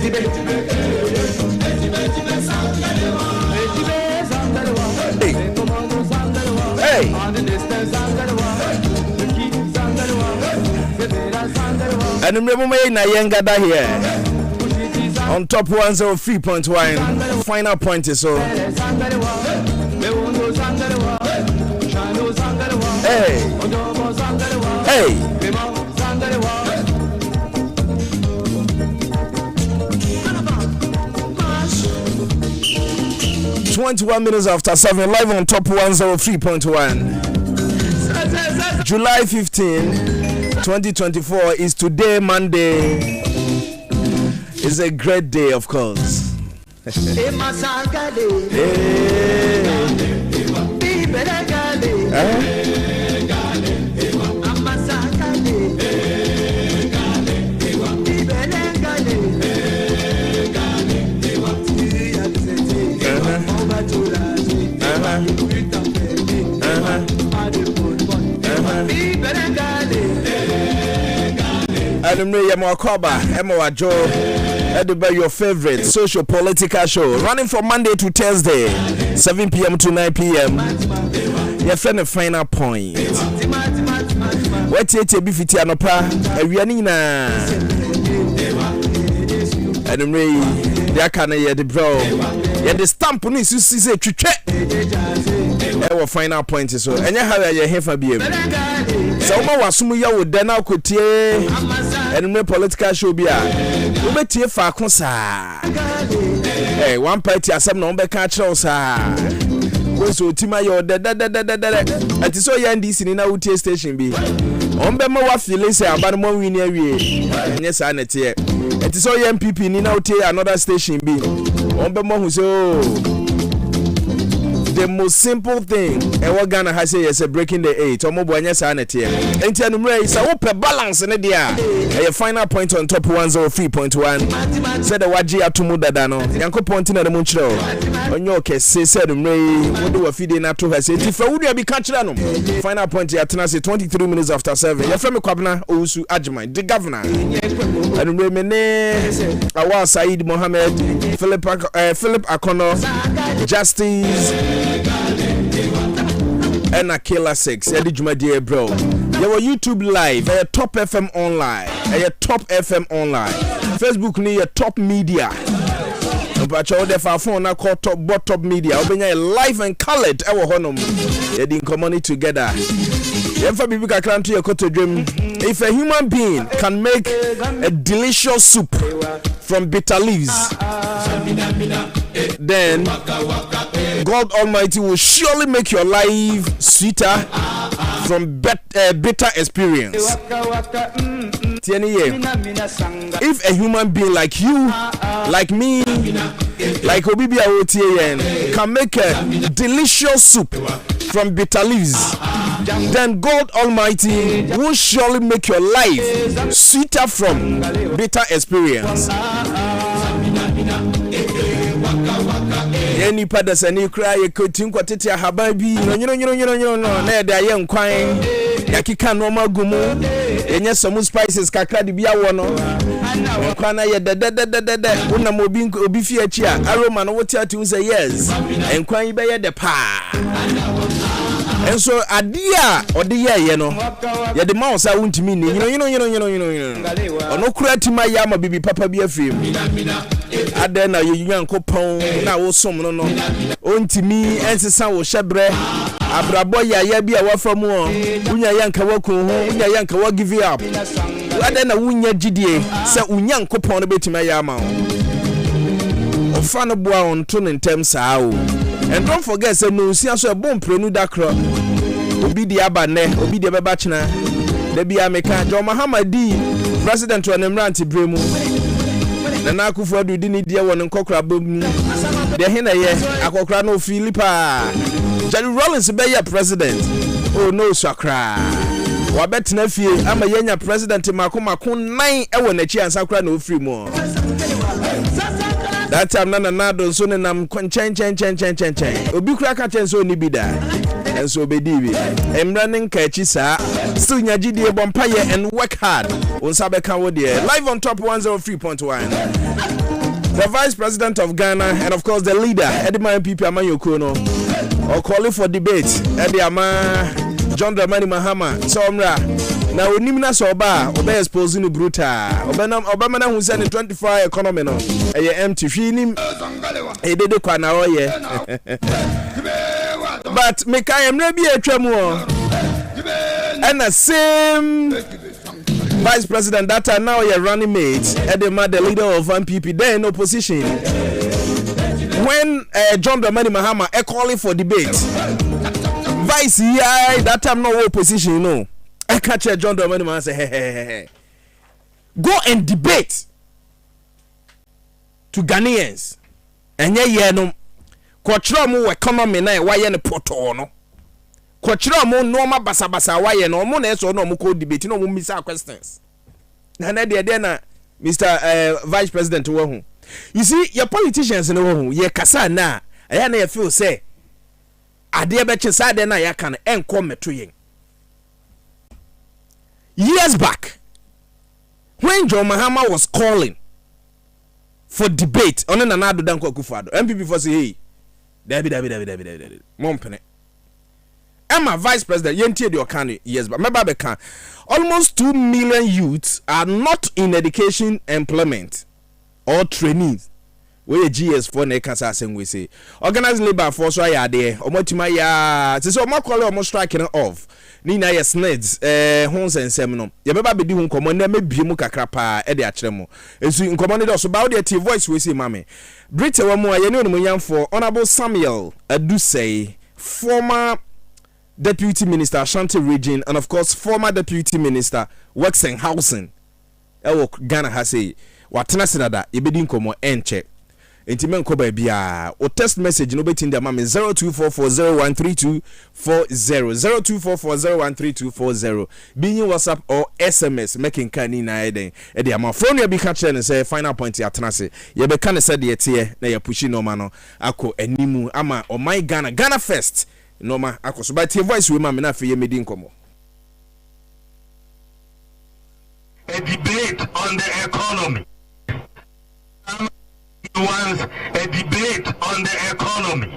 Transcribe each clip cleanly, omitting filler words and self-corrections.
Hey. And remember na yengada here on top 103.1 final point is so. Hey. Hey. 21 minutes after 7, live on top 103.1. July 15, 2024 is today, Monday. It's a great day, of course. Your favorite social political show running from Monday to Thursday, 7 p.m. to 9 p.m. Your friend a final point. What it be fit anopa awianina. And they can hear the bro. Yeah, the stamp on this is say twetwe. Our final point so. Enya how you here for BM. So ma wasumu ya wo den akotie. And me political show bia. We betie fa kosa. Hey, one party asem na be ka kire osa. We so tima yo de. Ati so ya ndisi ni na utie station bi. Ombe ma wa feel say aba no mo win awie. Enya sa na tie. Ati so ya MPP ni na utie another station bi. Ombe mo hu so the most simple thing ewa Ghana has say is breaking the 8 omo bo anya sa na tie enti anumre is a wo balance ne dia a final point on top 103.1 said the waji atumu dada no yankopon tina de munchiro onyo kese said umre wo de wa fide na to ha say ti fa wo dia bi ka kira no final point ya tena say 23 minutes after 7 ya frame kwabna owusu ajman the governor anumre mene awa Said Mohammed Philip Akono Justice and Akela 6 Eddie Jumadie bro. You were YouTube live at Top FM online. At Top FM online. Facebook ni your Top Media. But you there for phone na call Top Media. Obenya live and colored our honum. They didn't come together. If a human being can make a delicious soup from bitter leaves, then God Almighty will surely make your life sweeter from bitter experience. If a human being like you, like me, like Obibia OTAN, can make a delicious soup from bitter leaves, then God Almighty will surely make your life sweeter from bitter experience. Any padas and you cry, you could think what it hababi, no, na da young quine, Yakika no magumo, and yes, some spices, Kakadi Biawano, Kana ya da una mobin obifia chia, aroma no water to say yes, and quine by the pa. And so adia or the year, you know, yeah, the mouse I won't mean, you know, no credit my yama baby papa be a film. Adena you young coupon now some no onti me ensesa wo shebre abraboya ya bia wa from wo unya yanka waku ho unya yanka wa give you up adena unya gidie se unya coupon no betima ya ma ofano boa on to ntem saa o. And don't forget say no sia so e bom prenu dakro obi di aba ne obi di beba china da bia meka John Mahamadi president wa Nemranti Bremu na na akufo adu di ni die won nkokra bom de hena ye akokra no Philippa Jerry Rawlings be ya president oh no sakra wa betena fie ama yenya president mako 9 ewo na chi ansakra na ofri mu that time na don so ne nam chen obi kura ka chen so ni bida and so be divi. Emraning Kachisa, still Yajidi Bompire and work hard. Unsabe Kawodia. Live on top 103.1. The Vice President of Ghana and of course the leader, Edema MPP Amanyokono, or calling for debate. Eddie Ama John Dramani Mahama, Somra. Now Nimina Soba, Obe exposing Bruta, Obama who said in 24 economy no, a empty feeling, a did the Quanaoye. But make I am maybe a tremor and the same Vice President that are now your running mates, Edema, the leader of MPP, there in opposition. When John Dramani Mahama calling for debate, Vice, yeah, that time no opposition, you know. I catch John Dramani Mahama say, hey. Go and debate to Ghanaians. And yeah, no. Kwachira mu economy na why ne poto no. Kwachira mu normal basa why no mo na so no mo ko debate no mo misa questions. Na de na Mr. Vice President wo hu. You see, your politicians no wo hu, ye kasa na, aya na ye feel say ade be che sa de na ya kan enko meto yen. Years back, when John Mahama was calling for debate on an another Danko Akufo-Addo, MPP for say, hey, David, Mompene. Emma Vice President, Yentie de Okani, years back, Meba can almost 2 million youths are not in education, employment, or trainees. Where GS4 ne kasa sen we say organized labor force why are there omotima ya so mo call almost striking off ni na yes neds hons ensem no ye beba bedi hu nkomo na mebie mu kakra pa e de akere mo esu nkomo ne so ba the voice we say mame Britain wa mu aye ne onum yamfo Honorable Samuel Adusei, former Deputy Minister Ashanti Region and of course former Deputy Minister Works and Housing ewo Ghana ha say watena sinada ye bedi nkomo enche Intimen ko ba bia o text message no betin dem am 0244013240 0244013240 being WhatsApp or SMS making kani na eden e de am phone ya bi ka chere ne say final point ya tenase ye be kan say de tie na ya pushi no ma no akọ animu ama o my Ghana first no ma akọ so ba tie voice we ma me na fe ye medi nkomo. A debate on the economy. Wants a debate on the economy.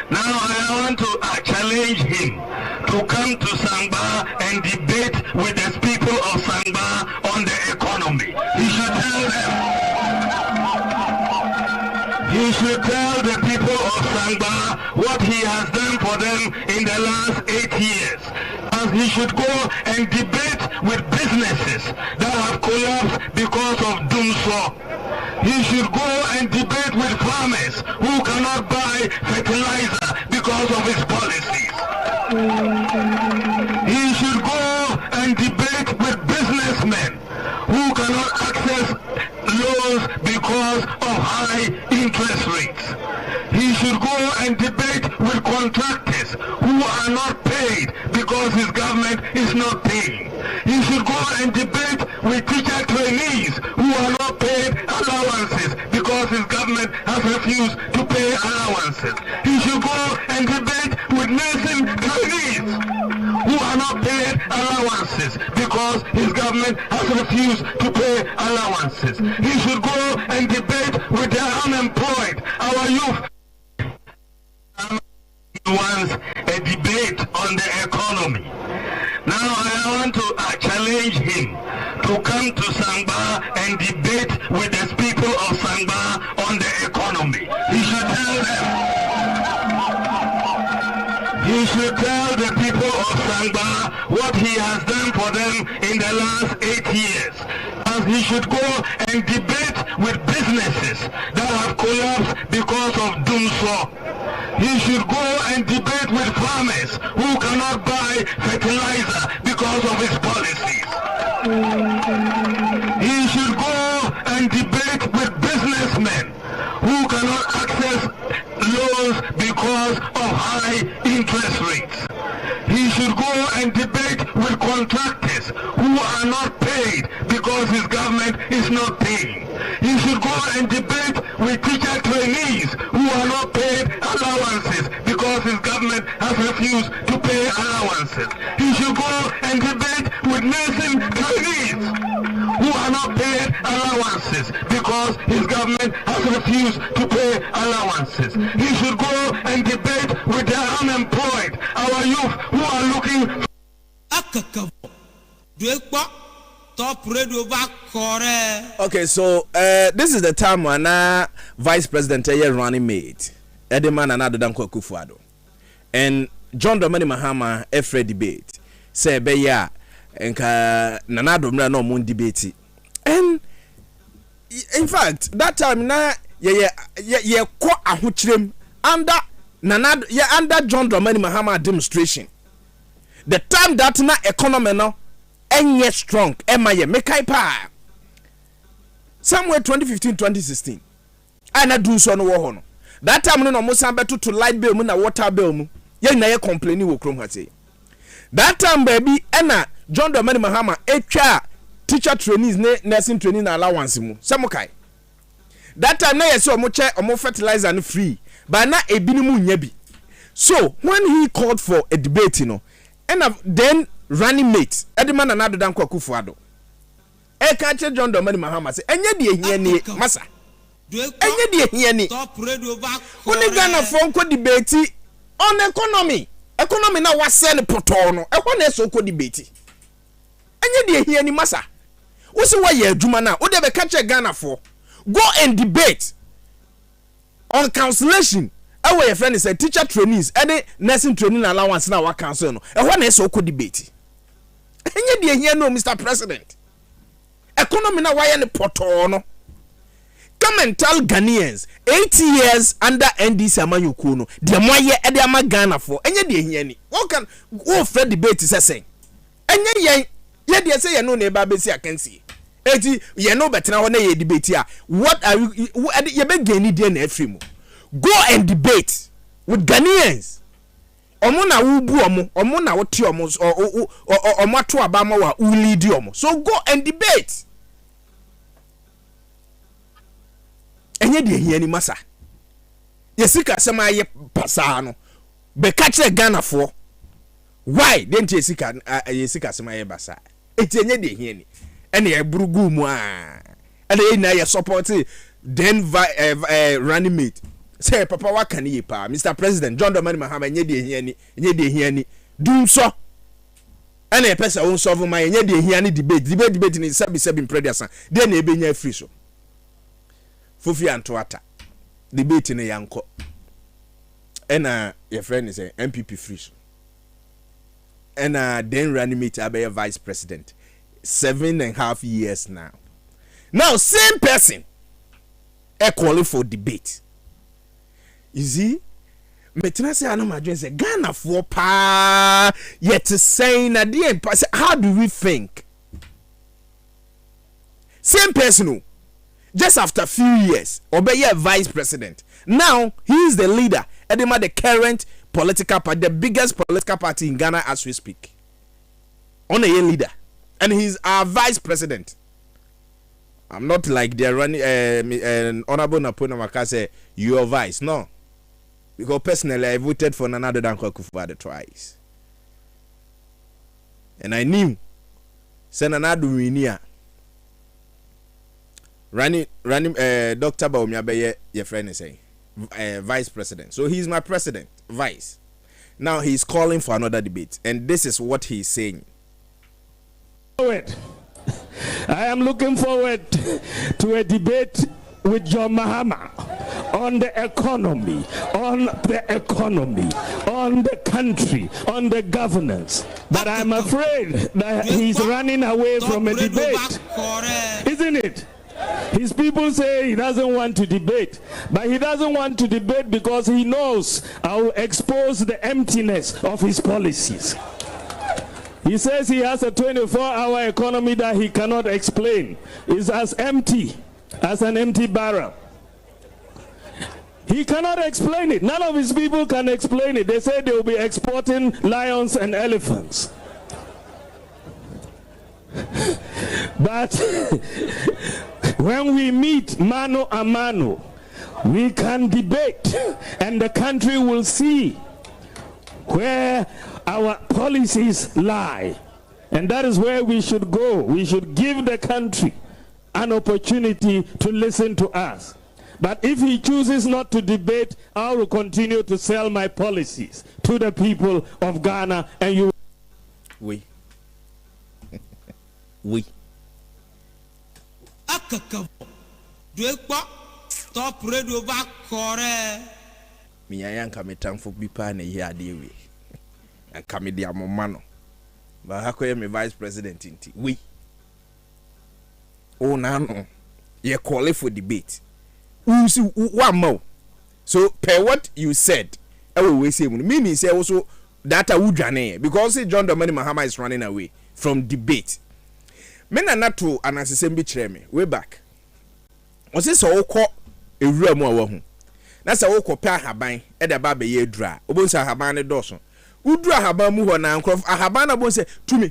Now I want to challenge him to come to Sangba and debate with the people of Sangba on the economy. He should tell the people of Sangba what he has done for them in the last 8 years. And he should go and debate with businesses that have collapsed because of Dumso. He should go and debate with farmers who cannot buy fertilizer because of his policies. He should go and debate with businessmen who cannot access loans because of high interest rates. He should go and debate with contractors who are not paid because his government is not paying. He should go and debate with teacher trainees who are not paid allowances because his government has refused to pay allowances. He should go and debate with nursing trainees who are not paid allowances because his government has refused to pay allowances. He should go and debate with the unemployed, our youth. Wants a debate on the economy. Now I want to challenge him to come to Sangba and debate with the people of Sangba on the economy. He should tell the people of Sangba what he has done for them in the last 8 years. And he should go and debate with businesses that have collapsed because of Dumso. He should go and debate with farmers who cannot buy fertilizer because of his policies. He should go and debate with businessmen who cannot access loans because of high interest rates. He should go and debate with contractors who are not paid because his government is not paying. He should go and debate with teacher trainees who are not paid allowances because his government has refused to pay allowances. He should go and debate with nursing trainees who are not paid allowances because his government has refused to pay allowances. He should go and debate with the unemployed, our youth who are looking for okay, so this is the time when Vice President running mate Edeman and Adodankwa Akufo-Addo and John Dramani Mahama every debate say be ya enka Nana Addo no mon debate and in fact that time na ye ko ahokyerem under Nana under John Dramani Mahama demonstration the time that na economy no enye strong emaye mekai pa somewhere 2015-2016 ana do so no wo ho no that time no mo san beto to light bill mu na water bill mu ye na ye complain wo krom ha say that time baby ena John Dramani Mahama etwa teacher trainees ne nursing training na allowance mu semokai that time na ye say omo che omo fertilizer no free but na ebini mu nya bi so when he called for a debate and then running mate Edeman and Adodankwa Akufo-Addo e ka che John Dramani Mahama say enye de ehia ni masa enye de ehia ni oni Ghana for nko debate on economy na wase ne poto no e kwa na so ko debate enye de ehia ni masa wo se wa ye adwuma na wo de be ka che Ghana for go and debate on cancellation ewe your friend is a teacher trainees any nursing training allowance na wa cancel no e kwa na so ko debate enye de ehia no Mr. President economy na why ne poto no come and tell Ghanaians 8 years under NDC amanyuku no de moye e de ama Ghana for enye de ehia ni what can wo fred debate say enye ye de say ye no na ba besi akansi eti ye no betena ho na ye debate a what are you ye be gani de na afrimu go and debate with Ghanaians omo na wubu omo na wote omo omo ato abama wa lead omo so go and debate enye de ehia ni masa yesika sema ye pasa no be ka kire Ghana for why didn't yesika sema ye basa eti enye de ehia ni ene ye burugu mu a ene ye na ye support then running mate say papa wa kan ye pa Mr. President John Dramani Mahama enye de ehia ni dum so ene pesa won solve my enye de ehia ni debate ni sabi predasan de na ebenya free so Fofi Antoata debate ne yanko ena your friend is a MPP free so ena then running mate abe vice president 7.5 years now same person calling for debate you see metina say anamadwen say Ghana for pa yet saying na dey how do we think same person just after a few years obey vice president now he is the leader Edema the current political party the biggest political party in Ghana as we speak on a leader and he's our vice president. I'm not like they're running honorable Napona Makase your vice no because personally I voted for Nana Addo Akufo-Addo twice and I knew Nana Addo winia running Dr. Bawumia your friend is saying vice president so he's my president vice now he's calling for another debate and this is what he's saying. I am looking forward to a debate with John Mahama on the economy, on the country, on the governance. But I'm afraid that he's running away from a debate, isn't it? His people say he doesn't want to debate, but he doesn't want to debate because he knows I will expose the emptiness of his policies. He says he has a 24-hour economy that he cannot explain. It's as empty as an empty barrel. He cannot explain it. None of his people can explain it. They say they will be exporting lions and elephants. But When we meet mano a mano, we can debate, and the country will see where our policies lie. And that is where we should go. We should give the country an opportunity to listen to us. But if he chooses not to debate, I will continue to sell my policies to the people of Ghana, and you. We. Top radio back kore. Me ayanka metamfo bi pa na yi ade we. Anka me dia momano. Ba hakoye me vice president inti. We. Oh na no. Ye call for debate. You see one more. So per what you said, I will say meaning say also that wudwane because John Dramani Mahama is running away from debate. Me na nato anasesem bi kire me way back. O say so wokọ ewura mu awa hu. Na say wokọ pe ahaban e da ba be ye dura. Obonsa ahaban ne doso. Udura ahaban mu ho na nkrof ahaban na bon say tumi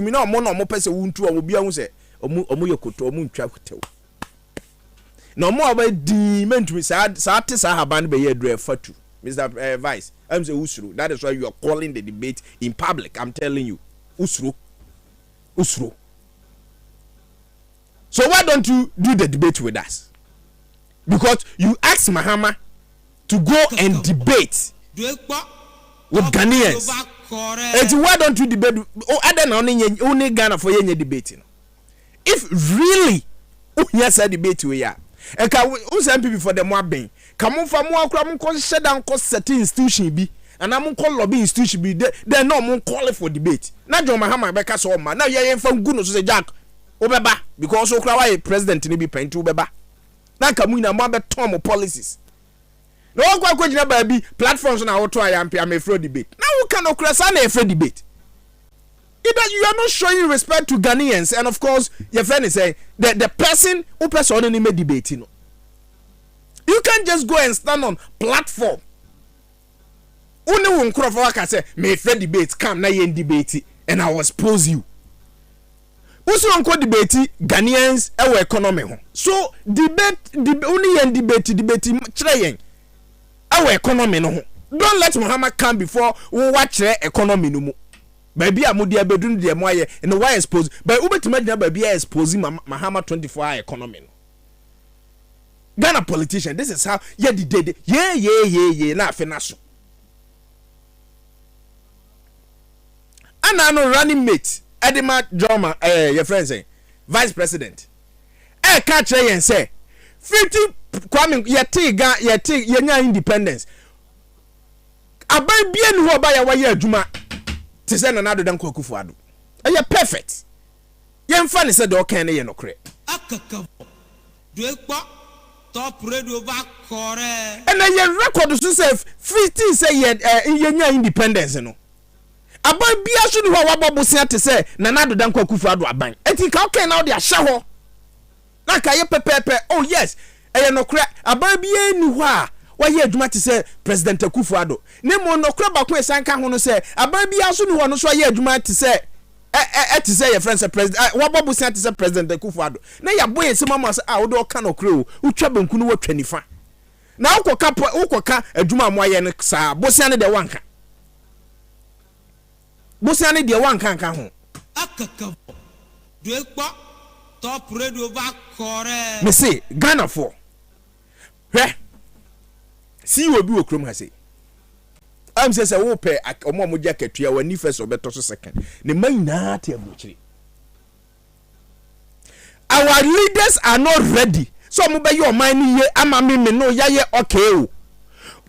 na omo pese wuntu obi ahu say omo yekoto omo ntwa hotew. No more about the mentally sad ahaban be ye dura fatu. Mr. Vice, I'm saying usru. That is why you are calling the debate in public. I'm telling you. Usru. So why don't you do the debate with us? Because you asked Mahama to go and debate with Ghanaians. And why don't you debate? Oh, I don't know only Ghana for any debating. If really, yes, I debate we are. And can we send people for the more being? Come on for more crime, cause shut down, cause certain institution be, and I'm call lobby institution be. They're no more calling for debate. Now John Mahama Becca so man. Now you're from goodness say Jack. Obeba because so cry president ni be pen to obeba. Na kamu na mo be tom policies. No one kwa jina ba bi platforms na auto am afraid debate. Now who can okra na afraid debate? Either you are not showing respect to Ghanaians, and of course your friend is saying the person who person ni me debate no. You can't just go and stand on platform. Only one crowd can say me afraid debate come na yen debate and I will expose you. Also on debate Ghanaians our economy ho. So debate only yen debate kire yen our economy no ho. Don't let Muhammad come before we watch economy no mo. Baby amudi abedun de mo aye and why expose but ubetima dia baby expose Muhammad 24-hour economy no. Ghana politician, this is how yeah na financial. And I know running mate Edema Joma your friend say vice president catch and say 50 Kwame yenya independence abai bien who ba ya wa ye adwuma te say na dan kwakufu ado e perfect ye mfa ne say de o kan ne ye nokre akaka do top radio back kore and ye record so say 50 say yenya independence no aban bia so ni ho wabobosia te say na dan kwakufu ado aban enti ka o kan na o de ahye ho na ka ye pepepe oh yes eye nokre aban bia ni ho a wa ye adwuma te say president Akufo Addo ne mo nokre ba ko esan ka ho no say aban bia so ni ho no so ye adwuma te say te say your friend say president wabobosia te say president Akufo Addo na ya boy ese mama say wo de o ka nokre o utwa banku no watwa nifa na ukoka adwuma mo aye ne sa bosia ne de wanka bosia ne de wanka kan ho akaka do ekpa top radio back kore me say Ghana for see we be okrom ha say am say wo pe omo mo jakatua wani first obeto so second ne man na te abuchiri our leaders are not ready so mo be your man ye ama me no yaye okay o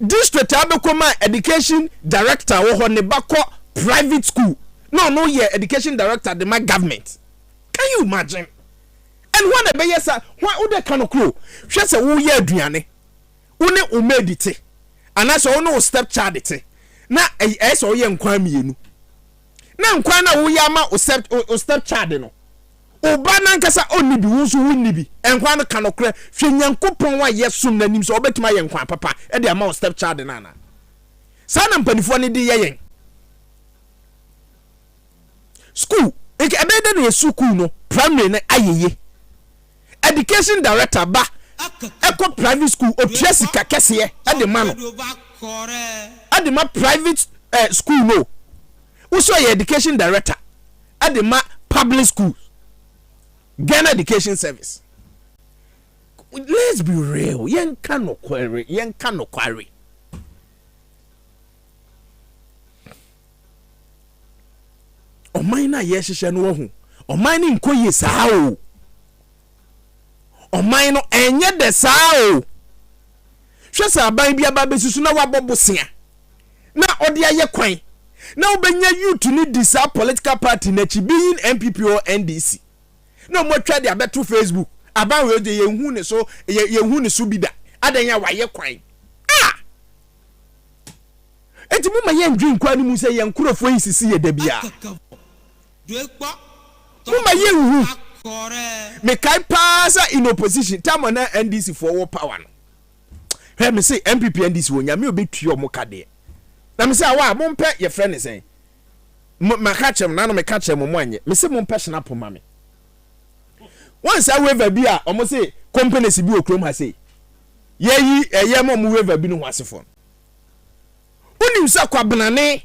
district abekoma education director wo ho ne bako private school no ye education director the my government. Can you imagine? And when be yes why would they can crow hwe se wo ye aduane one o medite anaso wo no step child te na so ye nkwan mienu na nkwan na wo ya ma o step child no oba na nkasa onni bi wo so wonni bi nkwan no kan okra hwe nyankopon wa ye som nanim so obetima ye nkwan papa e de ama o step child na na sana mpanifo ne de ye yen school eke abede no school no primary na ayeye education director ba echo private school otua sika kese ade ma no ade ma private school no uso ye education director ade ma public school Ghana Education Service. Let's be real. Yen can no query. O mine yes she no hu. O mine nko ye saa o. O mine no enye de saa o. Hwe sa ban bia ba besusu na wabobosia. Na ode aye kwan. Na obenya youth ni disa political party na chi being MPP or NDC. No mo twa dia beto Facebook. Aban we de yehu ne so yehu ne so bida. Adanya waye kwan. Enti mo ma ye ndwi nkwa ni mu se ye nkurofo yi sisi ye da bia. Mo ma ye hu. Me kai pasa in opposition. Tamo na NDC for war power no. He me say MPP NDC wonya me obetuo mo kade. Na me say wa mo mpe ye friend ne sen. Ma catch na no me catch mo anye. Me say mo mpe snap ma me. Once I wave bi a omo say companies bi okrom ha say. Ye mo wave bi no ho asefo. Unim sa kwabenane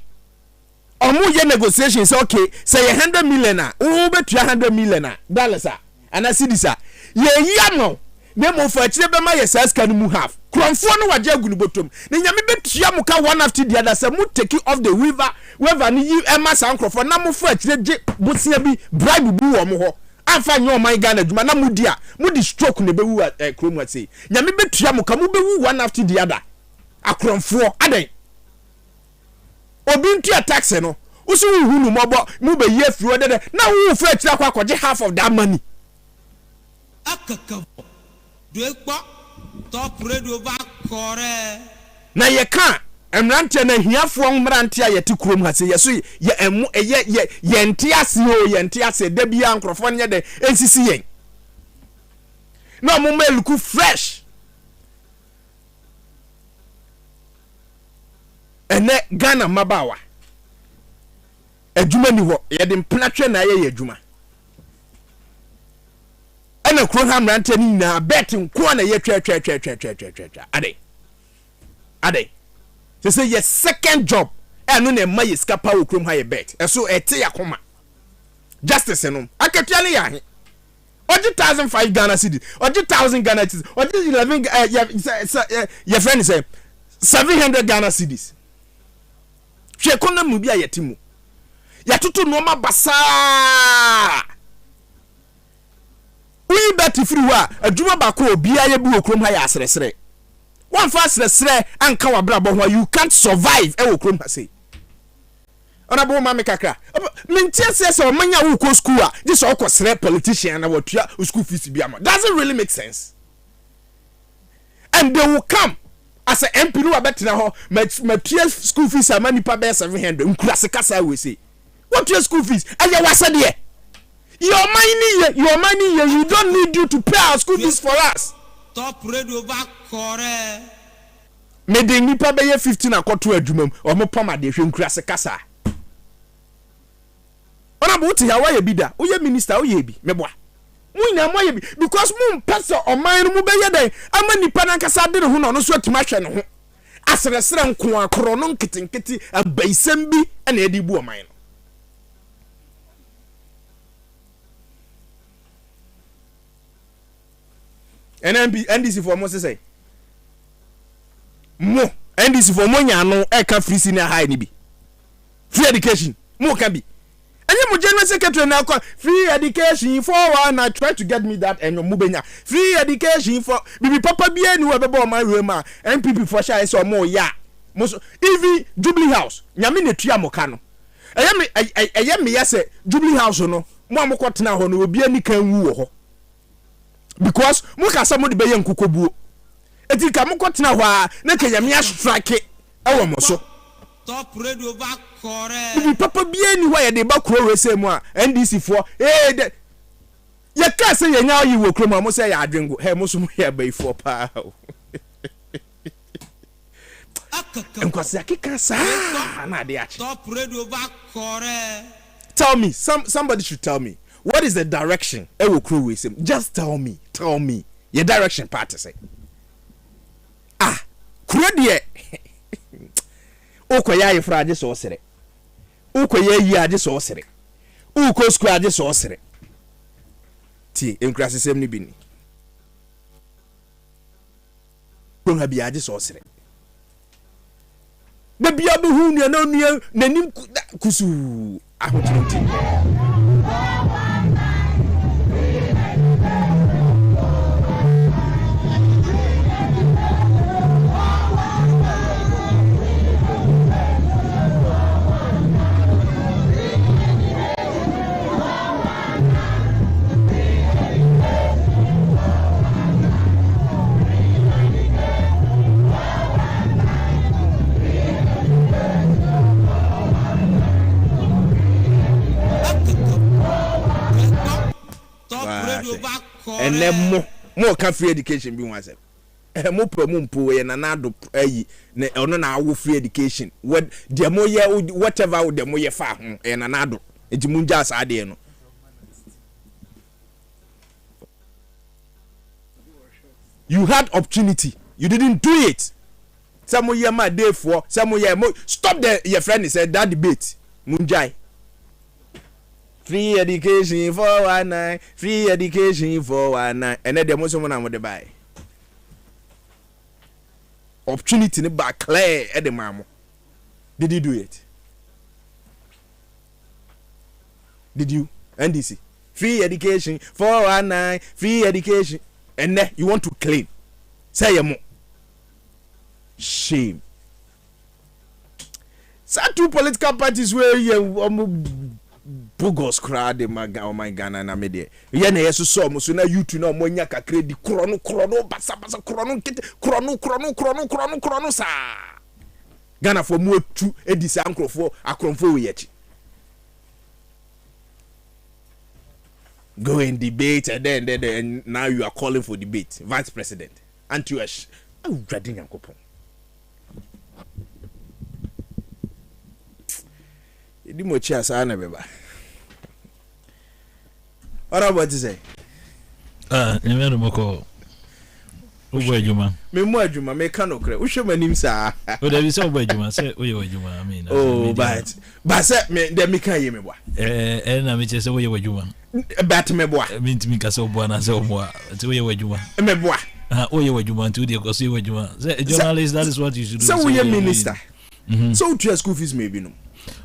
omo ye negotiations okay say 100 million a wo betua 100 million dollars a ana cedis a ye yamo na mo fa kire be ma ye saska no mu half kronfo no waje agunu botom na nyame betua mo ka one after the other say mo take off the waiver ni you ema san krofo na mo fa kire je bosia bi bribe bu wo mo ho afa nyo man Ghana djuma na mudi a mudi stroke ne be wu kromu ase nyame betua mo ka mo be wu one after the other akronfo adan obi ntua tax no usu hu nu mobo mu be ye firi odede na wu fra kira kwa kwaje half of that money akaka do ekpo top radio ba kore na ye kan emrante na hiafo mrante a yeti kurom ha se yeso ye emu ye nti ase da bia nkrofo nye de ensisi yen na mo meluku fresh ene Ghana mabawa adwuma ni ho ye de mplatwe na ye adwuma ena kro ha mrante ni na bet nko na ye twa ade say your second job eno na ma ye skapa wo krom ha ye bet eso ete yakoma justice no akatua ne ya he oji 1005 Ghana cedis oji 1000 Ghana cedis oji 11 your friend say 700 Ghana cedis hwe konna mu bia yetimu yatoto no ma basa uyi bet free wa adwuma ba ko obia ye bi wo krom ha ya asresre one fast asresre anka wa bra bo ho you can't survive e wo krom ha say ona bo ma me kakra mentia se o manya wo ko school a just o ko sre politician na watua school fees bi ama doesn't really make sense and they will come as a MP no abetina ho matua school fees ama nipa be 700 nkurase kasa we say what your school fees aya wasa de your money you don't need you to pay our school fees for us top radio ba kore me de nipa be 15 akoto adwumam o mo pama de hwe nkurase kasa ona bo ti ya wa ye bi da wo ye minister wo ye bi meboa munya mo ye bi because mu pese o man mu be ye den ama nipa na kasa de ho no so atima hwe no ho asresere nko akoro no nkitinkiti abaisem bi na edi bu o man NDC for mo say mo NDC for mo nya no e ka free senior high ni bi free education mo ka bi enye mo general secretary na kwa free education for one na try to get me that enyo mo benya free education for bibi papa bia ni we be bo man we ma MPP for sha so mo ya mo so even Jubilee House nyame na tua mo ka no eye me yese Jubilee House no mo amokotena ho no obi ani kan wu wo ho because muka sa mo de beye nkokobuo eti ka mokotena ho a na ka yame strike e wo mo so top radio ba kore bi papa bia ni ho ye de ba kro we se mu a NDC for de ye ka se ye nya yi wo kro ma mo se ya adwengo he mo so mo ye ba ifo pa enkwase akika sa na de achi top radio ba kore tell me somebody should tell me what is the direction? Ewo crew we say. Just tell me. Your direction part say. Crew die. Ukoya ifra ade so sere. Ukoya yi ade so sere. Uko square ade so sere. Ti enkrase sem ni bi ni. Ko ha bi ade so sere. Baby abehu nua na nua nanim kusu ahotinti. And then more free education be one. Mo promumpo ye na nado ayi na ono na awo free education. What the mo ye whatever the mo ye fa ho e na nado. Enti munja asade no. You had opportunity. You didn't do it. Some year my day for some year stop the your friend said that debate. Munjai. Free education for 19, free education for 19, and then the most one I'm going buy. Opportunity in back clear at the mamo. Did you do it? Did you? NDC. Free education for 19, free education, and then you want to claim. Say more. Shame. So two political parties where you Bugos crowd oh my Ghana na media. Ye na yeso so mo so na YouTube na mo nya kakre di krono basa krono kete krono sa. Ghana for mo tu edisi ankrofo akromfo we yachi. Go and debate and then now you are calling for debate. Vice President. Anti-Ash. Oh, dreading yankopon. Idi mo chia sa na beba. What about you say? You know moko. Ubo ejuma. Me mo ejuma me ka no kre. Wo hwe manim sa. O da bi say ubo ejuma say wo ye ejuma I mean. Oh, but say me dem me ka ye me boa. Na me che say wo ye ejuma. But me boa. Me ntimi ka say obo na say obo. Say wo ye ejuma. Me boa. Wo ye ejuma ntu de ko say wo ejuma. Say journalist that is what you should do. So we ye minister. So to your school fees maybe no.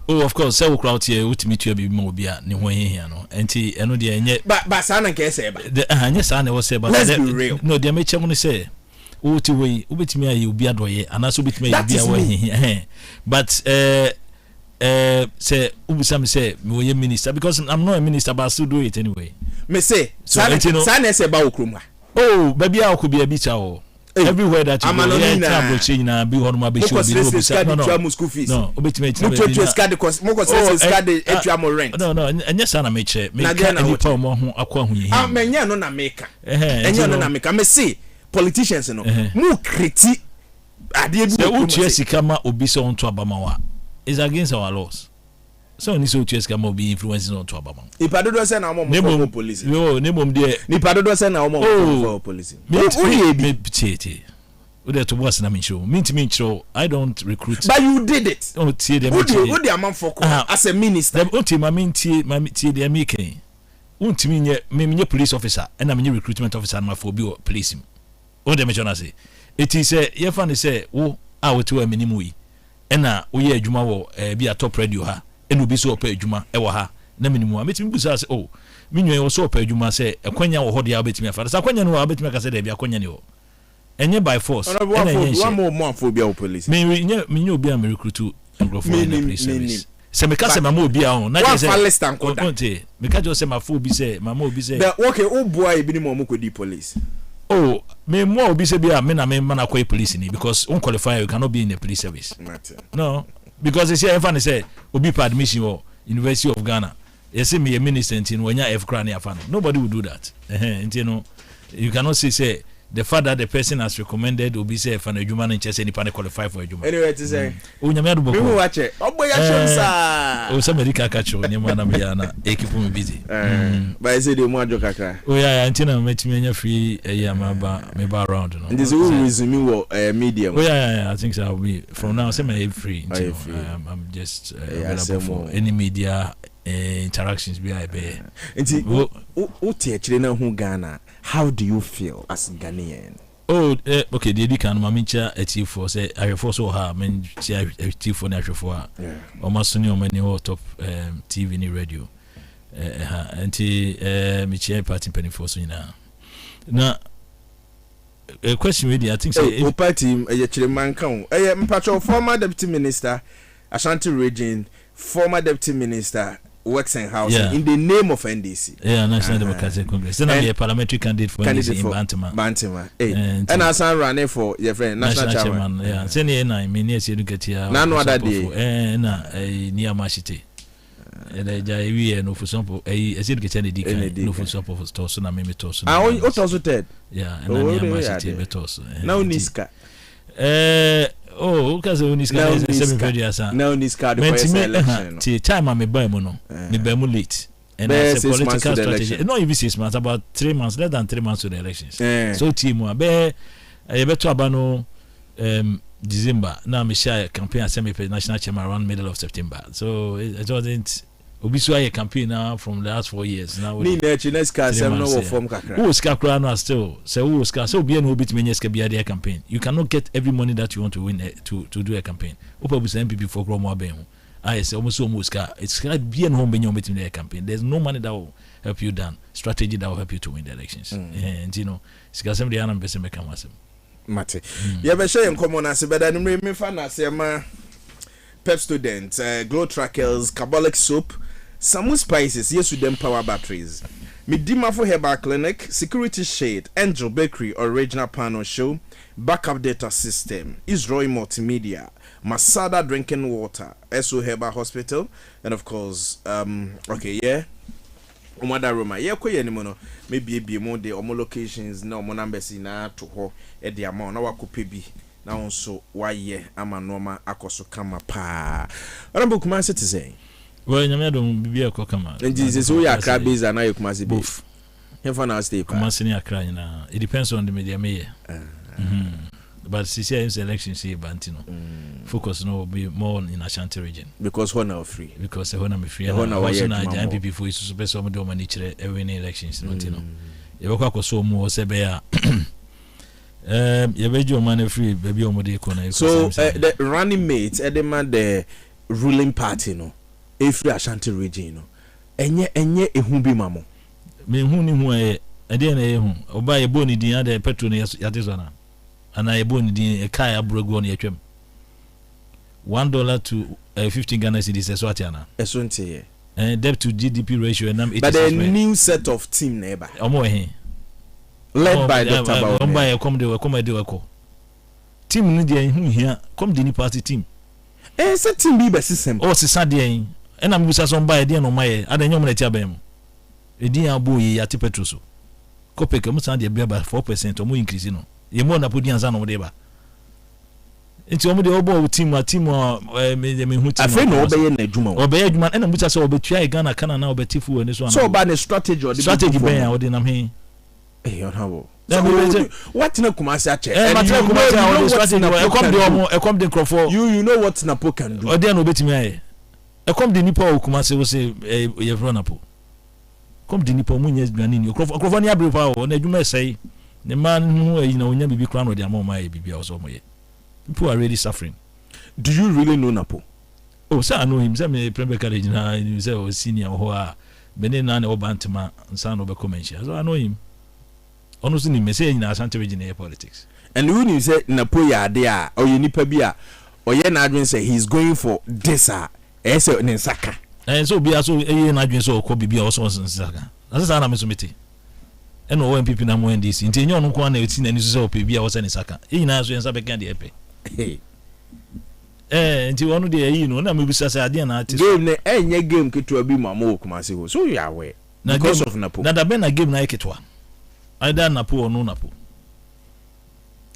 Oh, of course, so crowd here ultimate to be more bia ni ho here no. Enti eno de enye but sana nke say ba. Anya sa na wo say but let's be real. No, de meche mo say o ti we obetimi aye obi adoye anaso obetimi aye obi awa here. But say ubisam say me we minister because I'm not a minister but I still do it anyway. Me say sana say ba okrom ha. Oh, baby a ko bia bi cha o. Everywhere that you go, yeah, change na be honor be show be no. No, obetime no, enya sana meche. Me ka ni pa mo ho akwa ho yi. Menya no na meka. Enya no na meka. Me see politicians no. Mu kriti ade bi o tua sika ma obi so onto abama wa. Is against our laws. So ni so tua sika ma obi influence no onto abama. Ipadodo say na mo police. No, nemom de. Ipadodo say na mo police. Me tete. Ude to boss na me show. Me ntimi I don't recruit. But you did it. Oh, tie dem. Who the amount for as a minister? Dem unti ma me tie dem making. Untimi nye police officer and am nye recruitment officer na for bi police. O dem chona say. It is ye fan say wo a wo to aminimu yi. Na wo ye adwuma wo bi a top radio ha. Enu obi so opa adwuma e wo ha. Na minimu ametimi busa say oh. Minwe wo so opa adwuma say ekwanya wo ho de abetimi afa. Sa kwanya no abetimi ka say de bi akwanya ne wo. Enye by force. One more phobia police. Me obi am recruit for police service. Se me ka se mama obi a on. Na je say. Me ka just say ma phobia say mama obi say. Okay, o boy ebi ni mo ko di police. Oh, me mo obi say bia me na kwa police ni because un qualify you cannot be in the police service. No, because they say everyone say obi pa admission or University of Ghana. You see me a minister in when you have crane afan. Nobody will do that. You know, you cannot say the fact that the person has recommended obi say for an adwuma no chese nipa ne qualify for adwuma anyway to say o nyame ado boko me watch it oboya shonsa o say medical catch o nyama na me ya na e keep me busy but I say the mo adwo kakra o ya ntina metimi anya free me ba around no this will resume wo medium oh yeah I think so I'll be from now say me free I'm just available for any media interactions be I be nti o tie kire na hu Ghana. How do you feel as Ghanaian? Oh, okay. The Eddie can mamincha T4 say I refer so ha men T4 na refer. Almost ni o many top TV ni radio. Anti me chair party penny for so na. Na a question really I think say o party e chire man kan. Mpacho former deputy minister Ashanti region, former deputy minister works in house in the name of NDC. Yeah, National Democratic Congress. Then I'm a parliamentary candidate for NDC in Bantama. And I am running for your friend National Chairman. Yeah, send me I mean yes you get here. None other day. Na near Mashite. We no for example I said get any DK no for example for Tosso na me Tosso. Ah, o Tosso Ted. Yeah, and near Mashite Tosso. Now Niska. Oh, because when this guy is 7:30 asa. Now this card for election. Till time me buy mo no. Me buy mo late. And that's a political strategy. Not even 6 months, about 3 months, less than 3 months to the elections. So team mo be to abano December. Now me share campaign as semi national chairman around middle of September. So it wasn't Obisua a campaign now from the last 4 years now. Ni na chineska sem no form kakra. Who ska kra no still. So who ska so be no bit menyeska be their campaign. You cannot get every money that you want to win to do a campaign. Opa busa MPP for grow more ben. I say almost ska. It's like be no ben bit their campaign. There's no money that will help you down. Strategy that will help you to win the elections. And you know, ska sem dey anam bese meka wasem. Mate. Ya be share enkomo na se beda nimre me fa na se ma Pep students, glow trackers, carbolic soap, Samu spices, yes with them power batteries. Midima for Herbal Clinic, Security Shade, Angel Bakery, Original Panel Show, Backup Data System, Israel Multimedia, Masada Drinking Water, SO Herbal Hospital, and of course, okay, yeah. Umada Roma, yeah, ko yenimono, maybe be more the omo locations, no mo numbers na to ho, e the amount, na wakupebi. Now also why yeah ama normal akoso kama pa. Honorable Kumasi to say. Well, nyame don bibia ko kama. And Jesus we are crab base and I Kumasi both. Here now stay Kumasi ni akra nyina. It depends on the media me. But CCI's election say bantino. Focus no be more in Ashanti region. Because when are free. Because when I'm free. When I was na MPP for is super so do mani chire every elections bantino. You go kwaso mo se be ya. You be your money free, baby. So the running mates, the ruling party, no, if the Ashanti region, no, enye ehumbi mamo. Me huni huwe, adiye na ehum. Oba ebo ni di ade petro ni yatizwana. Ana ebo ni di ekaya brogo ni yechwem. $1 to 15 Ghana cedis eswati ana. Eswati ye. Debt to GDP ratio enam 86%. But a new set of team neighbor. Omo ehe. Led by Dr. Bawumia. Come de team ni dey hu hia come the party team. Say team bi be system. Oh se sadie en na mbusa so mba dey no maye adanyom na ti abem. Edi abo yi ati petroso. Kopeke mu san dey be about 4% omo increase no. Ye mo na podi anza no dey ba. Enti omo dey obo team me hu team. Afre no obeye na adwuma. Obeye adwuma en na mbusa so obetua e Ghana kana na obetifu we so. So oba na strategy or the strategy ben ya odi nam he. Honorable. So what na Kumasi ache? You know what Napo can do. Ode na obetimi aye. E come the nipa o Kumasi wo say ye fro Napo. Come the nipa mu nya duane ni. Okrofo ni abre pa o na adwuma sei. The man who na onya bibi kra no de amoma ye bibi also mo ye. People are really suffering. Do you really know Napo? Oh, sir, I know him. Say me Premier College na say senior ho a bene na na obantema nsa no be commencia. So I know him. Honestly, ni message in Ashanti region politics. And when you say Napo ya there or you nipa bia or ye na adwin say he's going for this say Nsaka. And so bia so ye na adwin so ko bibia also Nsaka. Asa na me so meti. And o MPP na mo NDC. Nti enyo no ko na eti na ni so pe bia wo say Nsaka. E na so Nsaka be kan de epe. Nti wonu de yi no na me busa say ade na ati. Game na enye game ketua bi mamo Kumasi ho. So you are aware. Because of Napo. Na da be na game na eketwa. Either Napo or no Napo.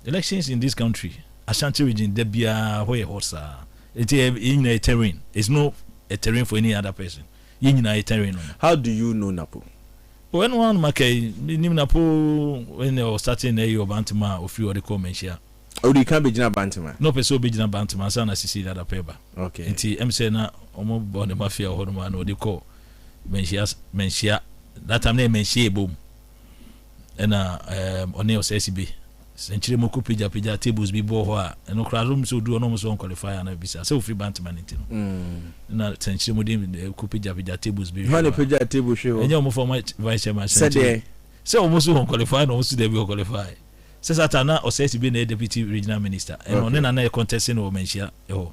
elections in this country, Ashanti region, there be a way horsa. It's in a terrain. It's no a terrain for any other person. In a terrain. How do you know Napo? When one Mackay, Napo, when they were starting a year of Bantama or few other comments here. Oh, you can't be Jina Bantama. No person be Jina Bantama, son, as you see that a paper. Okay. And I'm saying, I'm born the mafia or man or they call Menshia. That time name Menshia boom. And on the SCB. Century Moku Pija tables be boha and no crowd rooms so do almost one qualify and visa. So free Bantama. Na Century Modim Kupija tables be. Honey Pija table show. And you're for my vice chairman. Said so almost one qualify and also they will qualify. Says Atana or says to be a deputy regional minister. And on another contesting or mention. So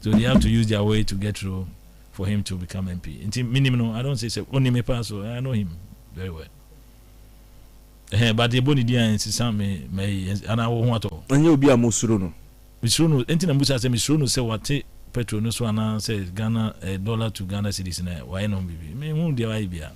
they have to use their way to get through for him to become MP. Until minimum, I don't say only me pass, so I know him very well. But the body dear and some may and I want to. And you'll be a Musuruno. Misruno, anything Musa says Misruno say what petrol no one says Ghana $1 to Ghana cedis. Why no baby? Me who the idea.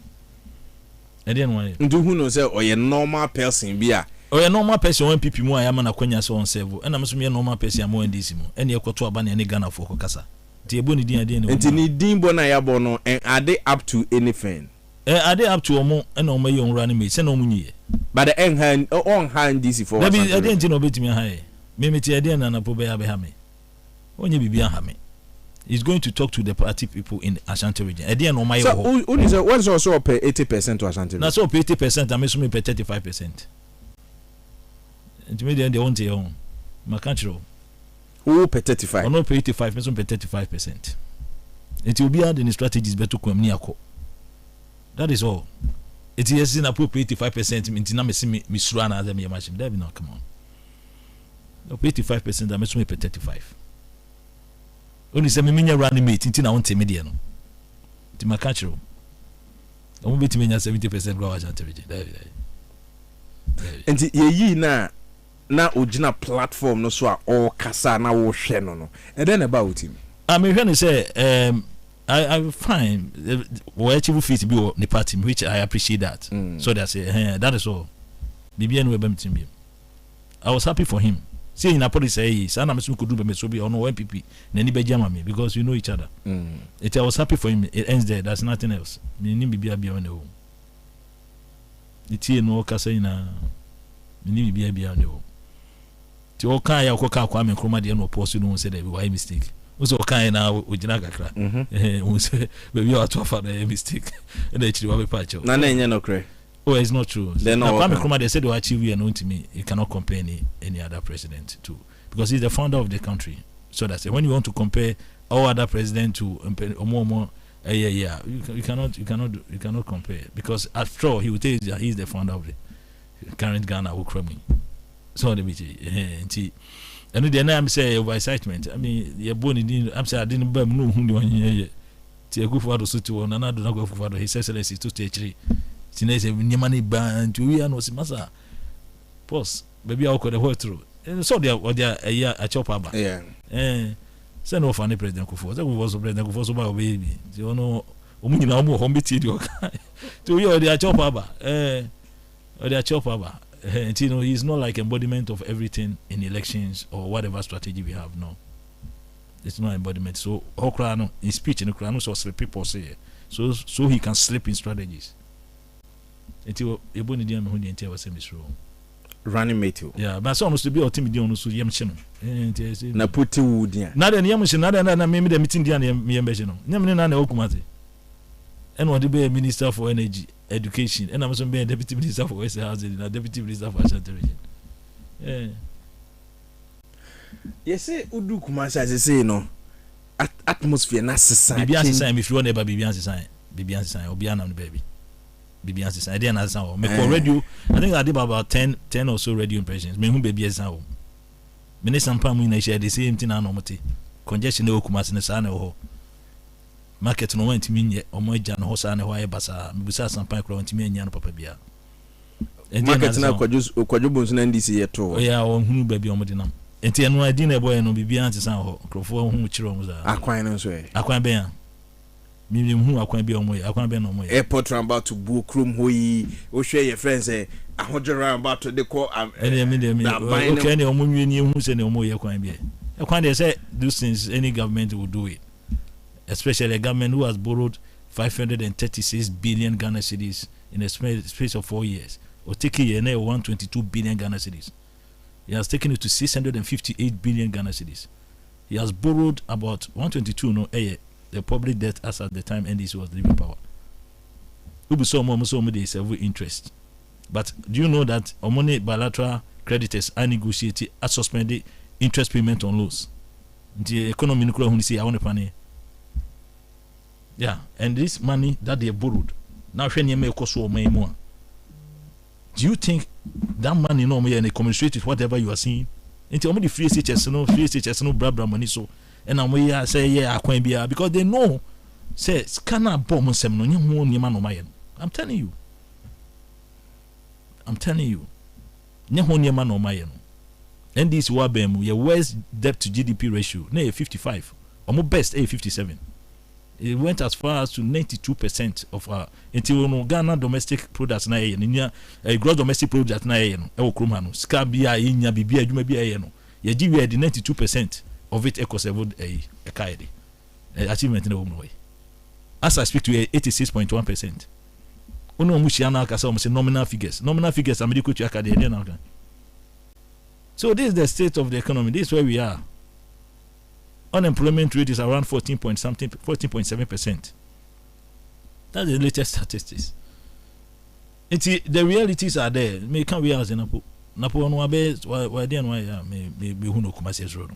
I didn't want it. Do who knows or a normal person be a normal person when people more I am a quenya so on several and I'm assuming a normal person more in this and you got to abandon any Ghana for Kokasa. The body dear and need Dimbo Nayabono and are they up to anything? Are they up to a more and on my own running mates and no money? But the end hand on hand DC for maybe I didn't know bit me high. Maybe I didn't and a probably behame. When you be behind me, he's going to talk to the party people in Ashanti region. I didn't know my own. What's also pay 80% to Ashanti? That's all 80%. I'm assuming pay 35%. And to me, they won't your own. My country. Who pay 35? Or not pay 85%, pay 35%. It will be hard in the strategies better to come near. That is all. It is in appropriate 85%. Means now me surround as me machine. That be not come on. No 85%. I'm assuming pay 35. Only say me minya running mate. Inti na won't media no. Inti my country. I won't be to minya 70% grow Ashanti region. Inti ye na ojina platform no so all kasa na wo hwe no. And then about him. I mean when say I find we achieve fit be the party which I appreciate that. So they say that is all. Bibian we bem team. I was happy for him. See in Apoli say sana mesu could do be so be on NPP na ni be jama me because we know each other. I was happy for him. It ends there. That's nothing else. Me ni bibia bia on the home. Iti no kasa ina ni bibia on the home. Ti o kan ya ko me kroma de no post no say there why mistake. Also kind na ojina kakra we say baby you are to for the mistake and actually we patch na nya no kre. Oh, it's not true. Then Kwame Nkrumah they said they achieve and known to me you cannot compare any other president to because he's the founder of the country. So that's when you want to compare all other president to more you cannot compare because after all he will tell you that he's the founder of the current Ghana Ukraine. So the BT and then I'm say over excitement. I mean, you're born in. I'm saying I didn't buy no who do here. To go for the suit one, and I do not go for the His Excellency to stage 3. Since any money band to we are no massa. Pause. Maybe I'll call the whole through. So they are a year a chop about. Yeah. Send off any president Kufuor. That was president Kufuor so my baby. You know, now more home beat you. To you they are chop about. Or they are chop about. You know, he's not like embodiment of everything in elections or whatever strategy we have. No, it's not embodiment. So Okrano in speech in Okrano so slip people say so he can slip in strategies. Until Ebony Diam who the entire was wrong. Running mate. Yeah, but so almost to be ultimate on so yam chino. Na puti wudia. Nada ni yam chino nada na maybe the meeting dia na me yam chino. Nyam ni na na okumate. And what be a minister for energy. Education and I'm being deputy minister for West Housing and deputy minister for Ashanti region. Yeah. Yes, say Udu Kumasi as say no atmosphere na society. Bibian sign if you want ever Bibian sign Obiana the baby. Bibian sign. I didn't understand. Me call radio. I think I did about 10 or so radio impressions. Me who baby is now. Me some pam we share the same thing na normal. Congestion no Kumasi na sana ho. Market no want me yet or my jan horse and why basa busa sampan kro want me nya no papa bia market na kwadwobons na ndisi yeto yeah on hunu ba bia omde nam enti eno adi na boy no bibia anti san ho krofo hu chiro mo za akwan no so akwan ben who akwan bi omo akwan be no omo airport roundabout to book room hoyi o hwe your friends ahojo roundabout to the call okay any omo nwi hu se ne omo ye kwan bi akwan dey say those things any government will do it, especially a government who has borrowed 536 billion Ghana cedis in a space of 4 years, or taking a 122 billion Ghana cedis. He has taken it to 658 billion Ghana cedis. He has borrowed about 122 the public debt as at the time NDC was leaving power. They serve interest. But do you know that money bilateral creditors are negotiated at suspended interest payment on loans? The economy say I want to pay. Yeah, and this money that they borrowed now do you think that money no may commensurate with whatever you are seeing? Into only free SHS no bra money so and I'm say yeah I because they know say scanner bomb sem no nyama. I'm telling you nyeho nyama no maye no. And this wabem your worst debt to GDP ratio na 55 almost best 57. It went as far as to 92% of our until Ghana domestic products na gross domestic product na e okroma no ska bia enya bibia adwuma bia no ye gi we the 92% of it ecoseven kaide achievement na wo as I speak to 86.1%. Ono mu hia na aka say nominal figures amedi to academy na aka. So this is the state of the economy. This is where we are. Unemployment rate is around 14.7%. That's the latest statistics. The realities are there. Me can we as Napo no abe why dey why me hu no Kumasi zero.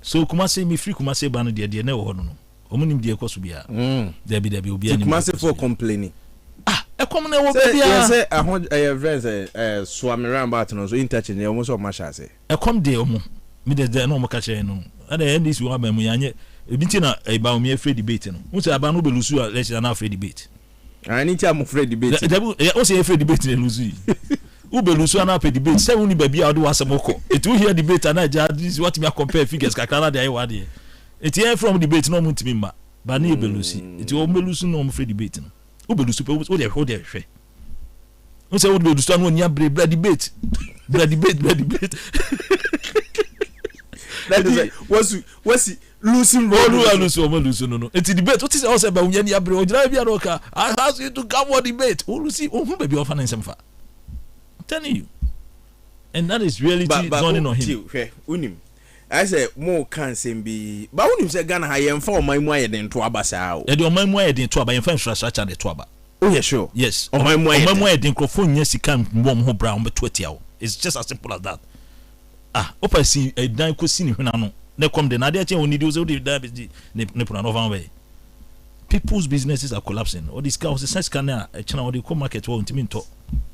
So Kumasi me free Kumasi ban de na wo no. Omunim de ekoso bia. There be obi ani. Kumasi for complaining. E come na wo bia. Yes say friends swam roundabout no so interchange almost so much as. E come de omo. Me de no mo ka che no. And the NDC will have a muanye. Ebitina about me afraid debate. No, who say about no belusu let's not afraid debate. I need to afraid debate. Who say afraid debate in Lucy? Who belusu na afraid debate? Say only baby I do want some moko. It will hear debate and I just this is what me compare figures. Kakana dey wa dey. It here from debate no mo ntimi ma. Ba na belusi. It will belusu no mo afraid debate no. Who belusu pe who dey hwe. Who say who belusu no nya bre debate. Bre debate. That is what's losing no. It's debate. What is also about when you abre ojira bia no ka. I ask you to come for debate. Who see who baby offer na nsem fa. I'm telling you. And that is reality dawning on him. Unim. I say more can sem be. But unim say Ghana ha yemfa o man mu aye den to abasa o. E de o man mu aye den to aba yemfa infrastructure de to aba. Oh yeah sure. Yes. O man mu aye den microphone nya sika mbom ho bra o be to atia o. It's just as simple as that. Opa si dan ko si ni hwena no na come the na dey chen onidi o say o dey ne puna no van way. People's businesses are collapsing. All these cows the sense can china o dey come market wo ntimi nto.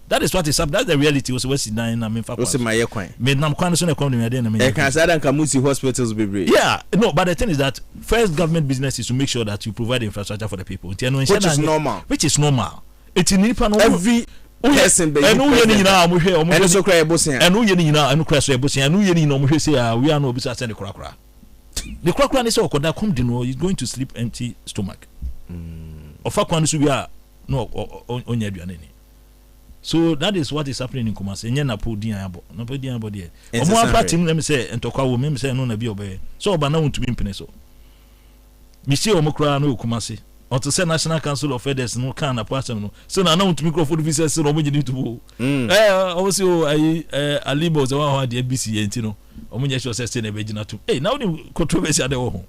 That is what is up. That's the reality. We see dan na me fa. We see my kwan. Me nam kwan so na come me dey na me. E kan say dan ka musi hospitals be brave. Yeah, no, but the thing is that first government business is to make sure that you provide infrastructure for the people. Which is normal. It's in nipa no every person be enu ye ni nyina mo hwe o mo enu so kra ebosia enu ye ni nyina enu kra so ebosia enu ye ni nyina mo hwe say we are no obi so send the krakra the krakra ni say okoda come di no is going to sleep empty stomach ofa kwan so we are no onya aduane ni. So that is what is happening in Kumasi. Enye na po din abo there omo apart me say entokwa wo me say no na bi obe so oba na wontumi mpene so mi see omo kra no Kumasi or to say National Council of Elders no can apart no so na to microphone visa so no need to obviously Alibo the one the ABC enti no omo nya sure say na be gina to now the controversy ade wo ho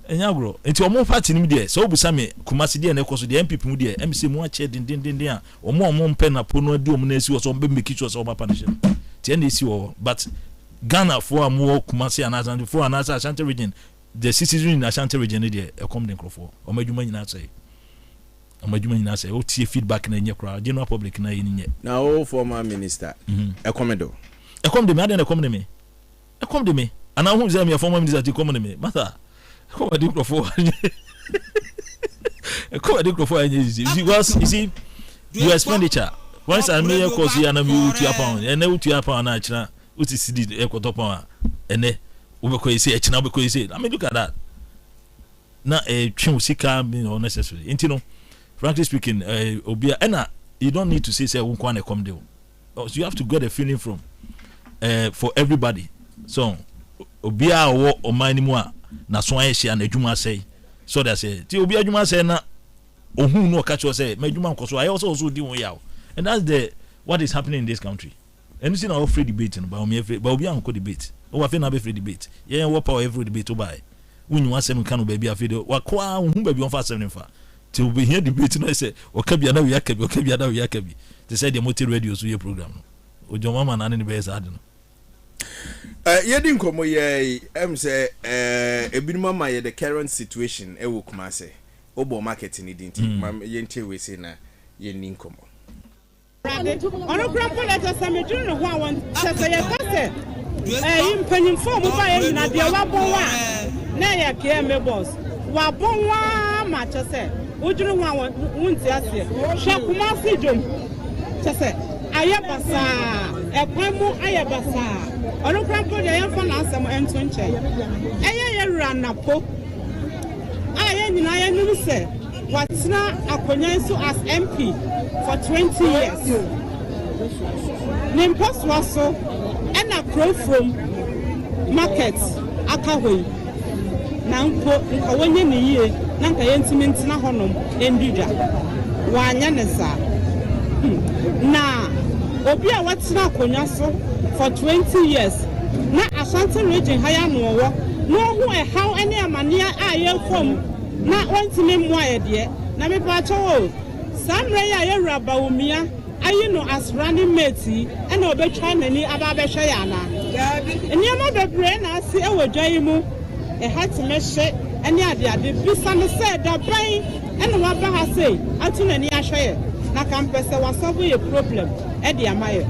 enya gro enti omo party nim there so obusa me Kumasi there na ekoso the MPP mu there MC mu a che den a omo mpe na po no de omo na esi wo so be make sure so oba partnership tie na esi wo but Ghana for amu Kumasi and for another Ashanti region. The citizens in Ashanti region there come the crofo o madwuma nyina say o tie feedback na nye kra general public na yin na o former minister ecomedo de me ade na come de me ana hu say me former minister come de me mata come de crofo because you see your expenditure once I may cause you na me utu upon and na utu upon na kira uti cedi ekotopon ene I mean, look at that. na twen sika necessary nti no frankly speaking obia ena you don't need to say won kwa na come there. So you have to get a feeling from for everybody. So obia wo oman mu a na so ayehia na adwuma sei so that say ti obia adwuma sei na ohun no catch us say madwuma nkoso I also di won yaw, and that's the what is happening in this country. And you see now free debate no ba me free ba obia nko debate o wa fe na be free debate yeah wo power every debate o bai wunyu asem kan no ba bia fe de wa kwa ohun ba bi on fa asem ne fa ti obi here debate no say o ka bia na we akabi o ka bia na we akabi they said the motor radio so your program no ojo mama na ne be sad no yedi nkomo ye say ebinuma ma ye the current situation e wo kuma say obo market ni dinti ye ntie we say na ye ni nkomo ono krampo letter samedru no ho awon sese ye kase impanyin fo mo ba ye na de wa bon wa na ye ke me boss wa bon wa ma chese ojuru ho awon wunti ase hwe kuma si dom chese ayabasa ekwemu ayabasa ono krampo de ye fo na asem ento nche eye wura napo aye nyina ye nuru se watina akonyanso as MP for 20 years. Nimpos waso ena crow from market akahoi na nko wonye ne yie na nka yentimi ntina honom endida wanya ne sa na obi a watina akonyanso for 20 years na Ashanti region haya no wo no hu e how any amania aye from na ontimi mmoa de na me pa cho samre ya ye raba omia ayi no as running mate e na obetwa nani aba be hwe ya na eniema bebre na ase e wodwan mu e hat me hye ene ade bisa no se da ban e na waba ha sei atu nani ahwe na kampese wasobo ye problem e de amaye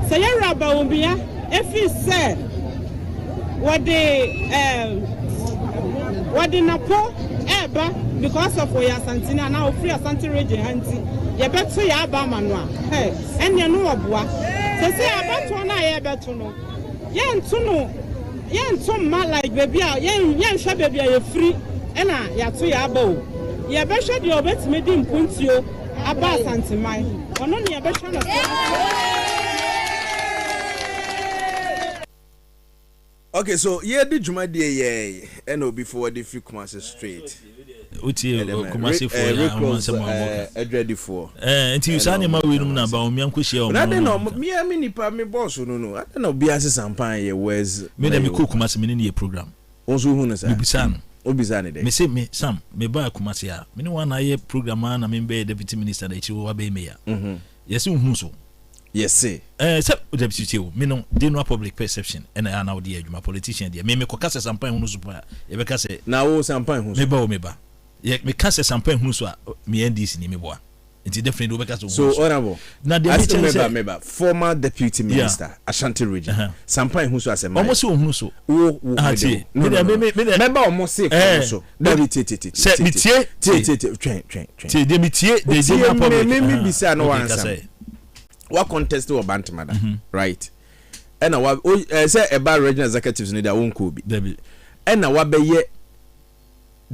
se ye raba omia e fi se what the napo eba because of we Asante na now free Asante region anti ye beto ya aba manua ene no oboa se abato na ye beto no ye nto ma like baby a ye hwe baby a ye free ena ya to ya aba o ye be hwe de obetime di mpuntio aba Asante mai ono ne ye be hwe na Okay, so yeah, the Juma day, and obi forward the free Kumasi straight. Uti Kumasi for ready for. Until you sign my room number, me uncle share. I don't know, me I mean, me boss, no, I don't know, be as a sampan, where's me me cook Kumasi mini program. Also, who knows, Bisan. Obizani, me say me Sam, me buy Kumasi. Me no one I program man, I mean, be deputy minister that you will be mayor. Yes, you so. Yes, sir. Except deputy, me no, they no public perception, and I now the my politician, dear. Me kokase sampan hunu super. Ebeka say na wo sampan hunu. Me ba. Ye me kase sampan hunu so me NDC ni me boa. It's definitely obeka so honorable. Na the member, former deputy minister, Ashanti region. Sampan hunu so asem. Almost hunu so. Wo me member almost say hunu so. David tete. Say me tie. Train. Tie de me tie, de my public. Me bisa no answer. What contest or bantamada, right? And I say about regional executives need their own Kobe. And I wabe ye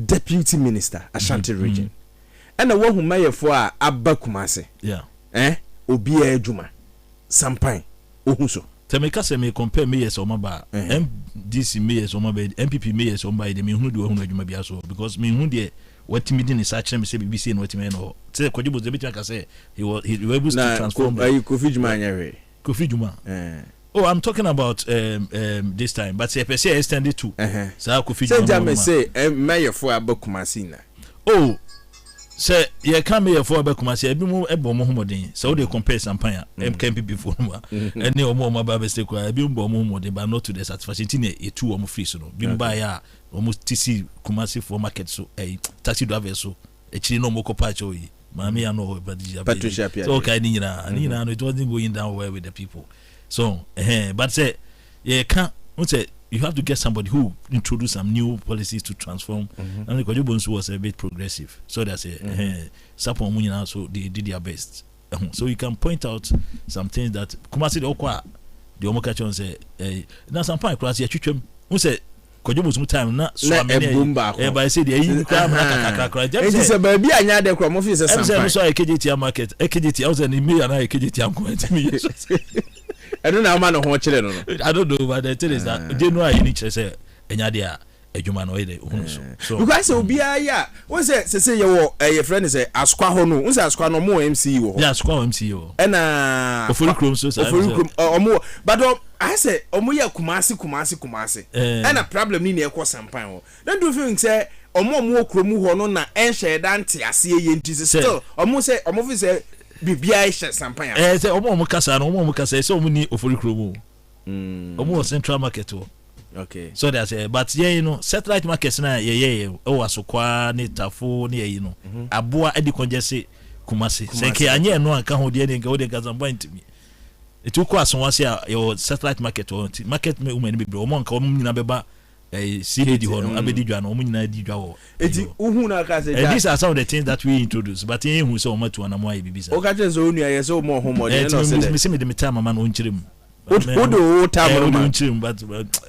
deputy minister Ashanti region. And I want who may for Abba Kumase. Yeah. Obi Juma. Sampai. Ohuso. Temeka se me compare me yes or my MDC me yes or my MPP me yes or my the me who do Juma biaso because me who de what meeting is actually say BBC and what me no say Kojibo the bit like I say he was able to transform Kofi Juma Kofi Juma oh I'm talking about this time but say per se extended to so Kofi Juma say mayor for Abakumasina oh say you can be for Abakumasi ebi mo ebo mo homodin so they compare sampanya MKMP for no and ne omo ma ba be say ko ebi mo homodin but not to the satisfaction tin e two omo free so no bi mba ya almost TC Kumasi for market so taxi driver so actually no more patch oyi mami ya no Patricia Pia so okay ni na no it wasn't going down well with the people so but say yeah can say you have to get somebody who introduce some new policies to transform and because Jobonsu was a bit progressive so that's support munyina so they did their best so you can point out some things that Kumasi the okwa the omoka chon say na some point class ya twetwem who say kojo mo some time na so amene e ba say dey yi kwa na kakakra e say ba anya de kwa mo fi say sampan so KJT market KJT I was in me and KJT am going to me I don't know man ho kire no I don't know but the thing is that January ni kire say enya de a adwuma no ide so because obia ya won say ye wo your friend say askwa ho no won say askwa no mo MC wo yeah askwa MC wo na ofori krom so ofori krom omo but I say omo ya kumasi na problem ni na ekwo sampan ho don't do feel say omo krom ho no na enhye dante ase ye ntisi still omo say omo fi say bibia ehye sampan ya say omo kasa no omo kasa say omo ni ofori krom omo central market wo. Okay. So that's but yeah, you know, satellite markets na yeah, asokwa ni tafo ni you know. Aboa edi konjese Kumasi. Say ke anye no anka ho de nka wo de Gazamba ntimi. Etu ko asonwase a your satellite market wo market me umani bebre. Omo anka omo nyina beba CAD ho no abedi dwa no omo nyina di dwa wo. Eti uhu na ka say these are some of the things that we introduce but in hu so omo to anamo ayi bibisa. O ka tell so onu aye so mo ho mo de no say. Me say me de meta mama no nchirem. Odo time but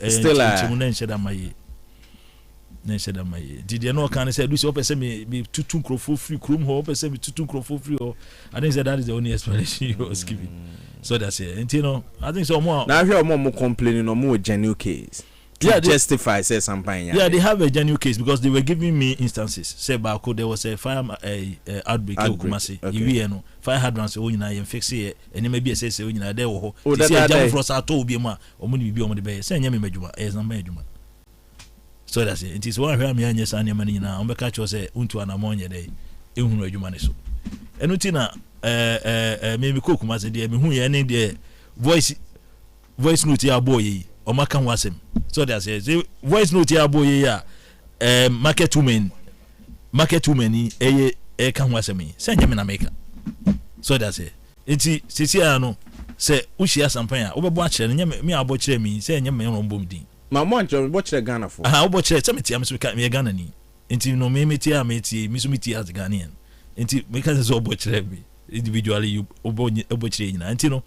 still did you know can say do so person me tutu crofo free chrome ho person me tutu crofo free or I think that is the only explanation you was giving so that's it and you know I think so more now hear more complaining no more genuine case justify say something yeah they have a genuine case because they were giving me instances say back there was a fire outbreak Kumasi you know fire hydrants o nyina ye fix e ene ma bi say o nyina there wo ho say jam frost ato obi mu a omo ni bi omo de be say nyame madwuma na madwuma so that's it is one where me anya san nyama ni nyina omo ka cho say untu anamo nye de ehunu adwuma ne so enu ti na me ko Kumasi de me hu ye ne de voice note ya boy omaka wasem so that's it voice note ya boy ya market women e kan wasem say nyame na make so that's it enti sisi ano say ushia sampan a obebo a kire nyame me abo kire mi say nyame no mbom din ma mo ancho bo kire Ghana fo obo kire say meti am so ka me Ghana ni enti no me meti a meti mi so meti as Ghanaian enti me ka say obo kire mi individually you obo kire nyina enti no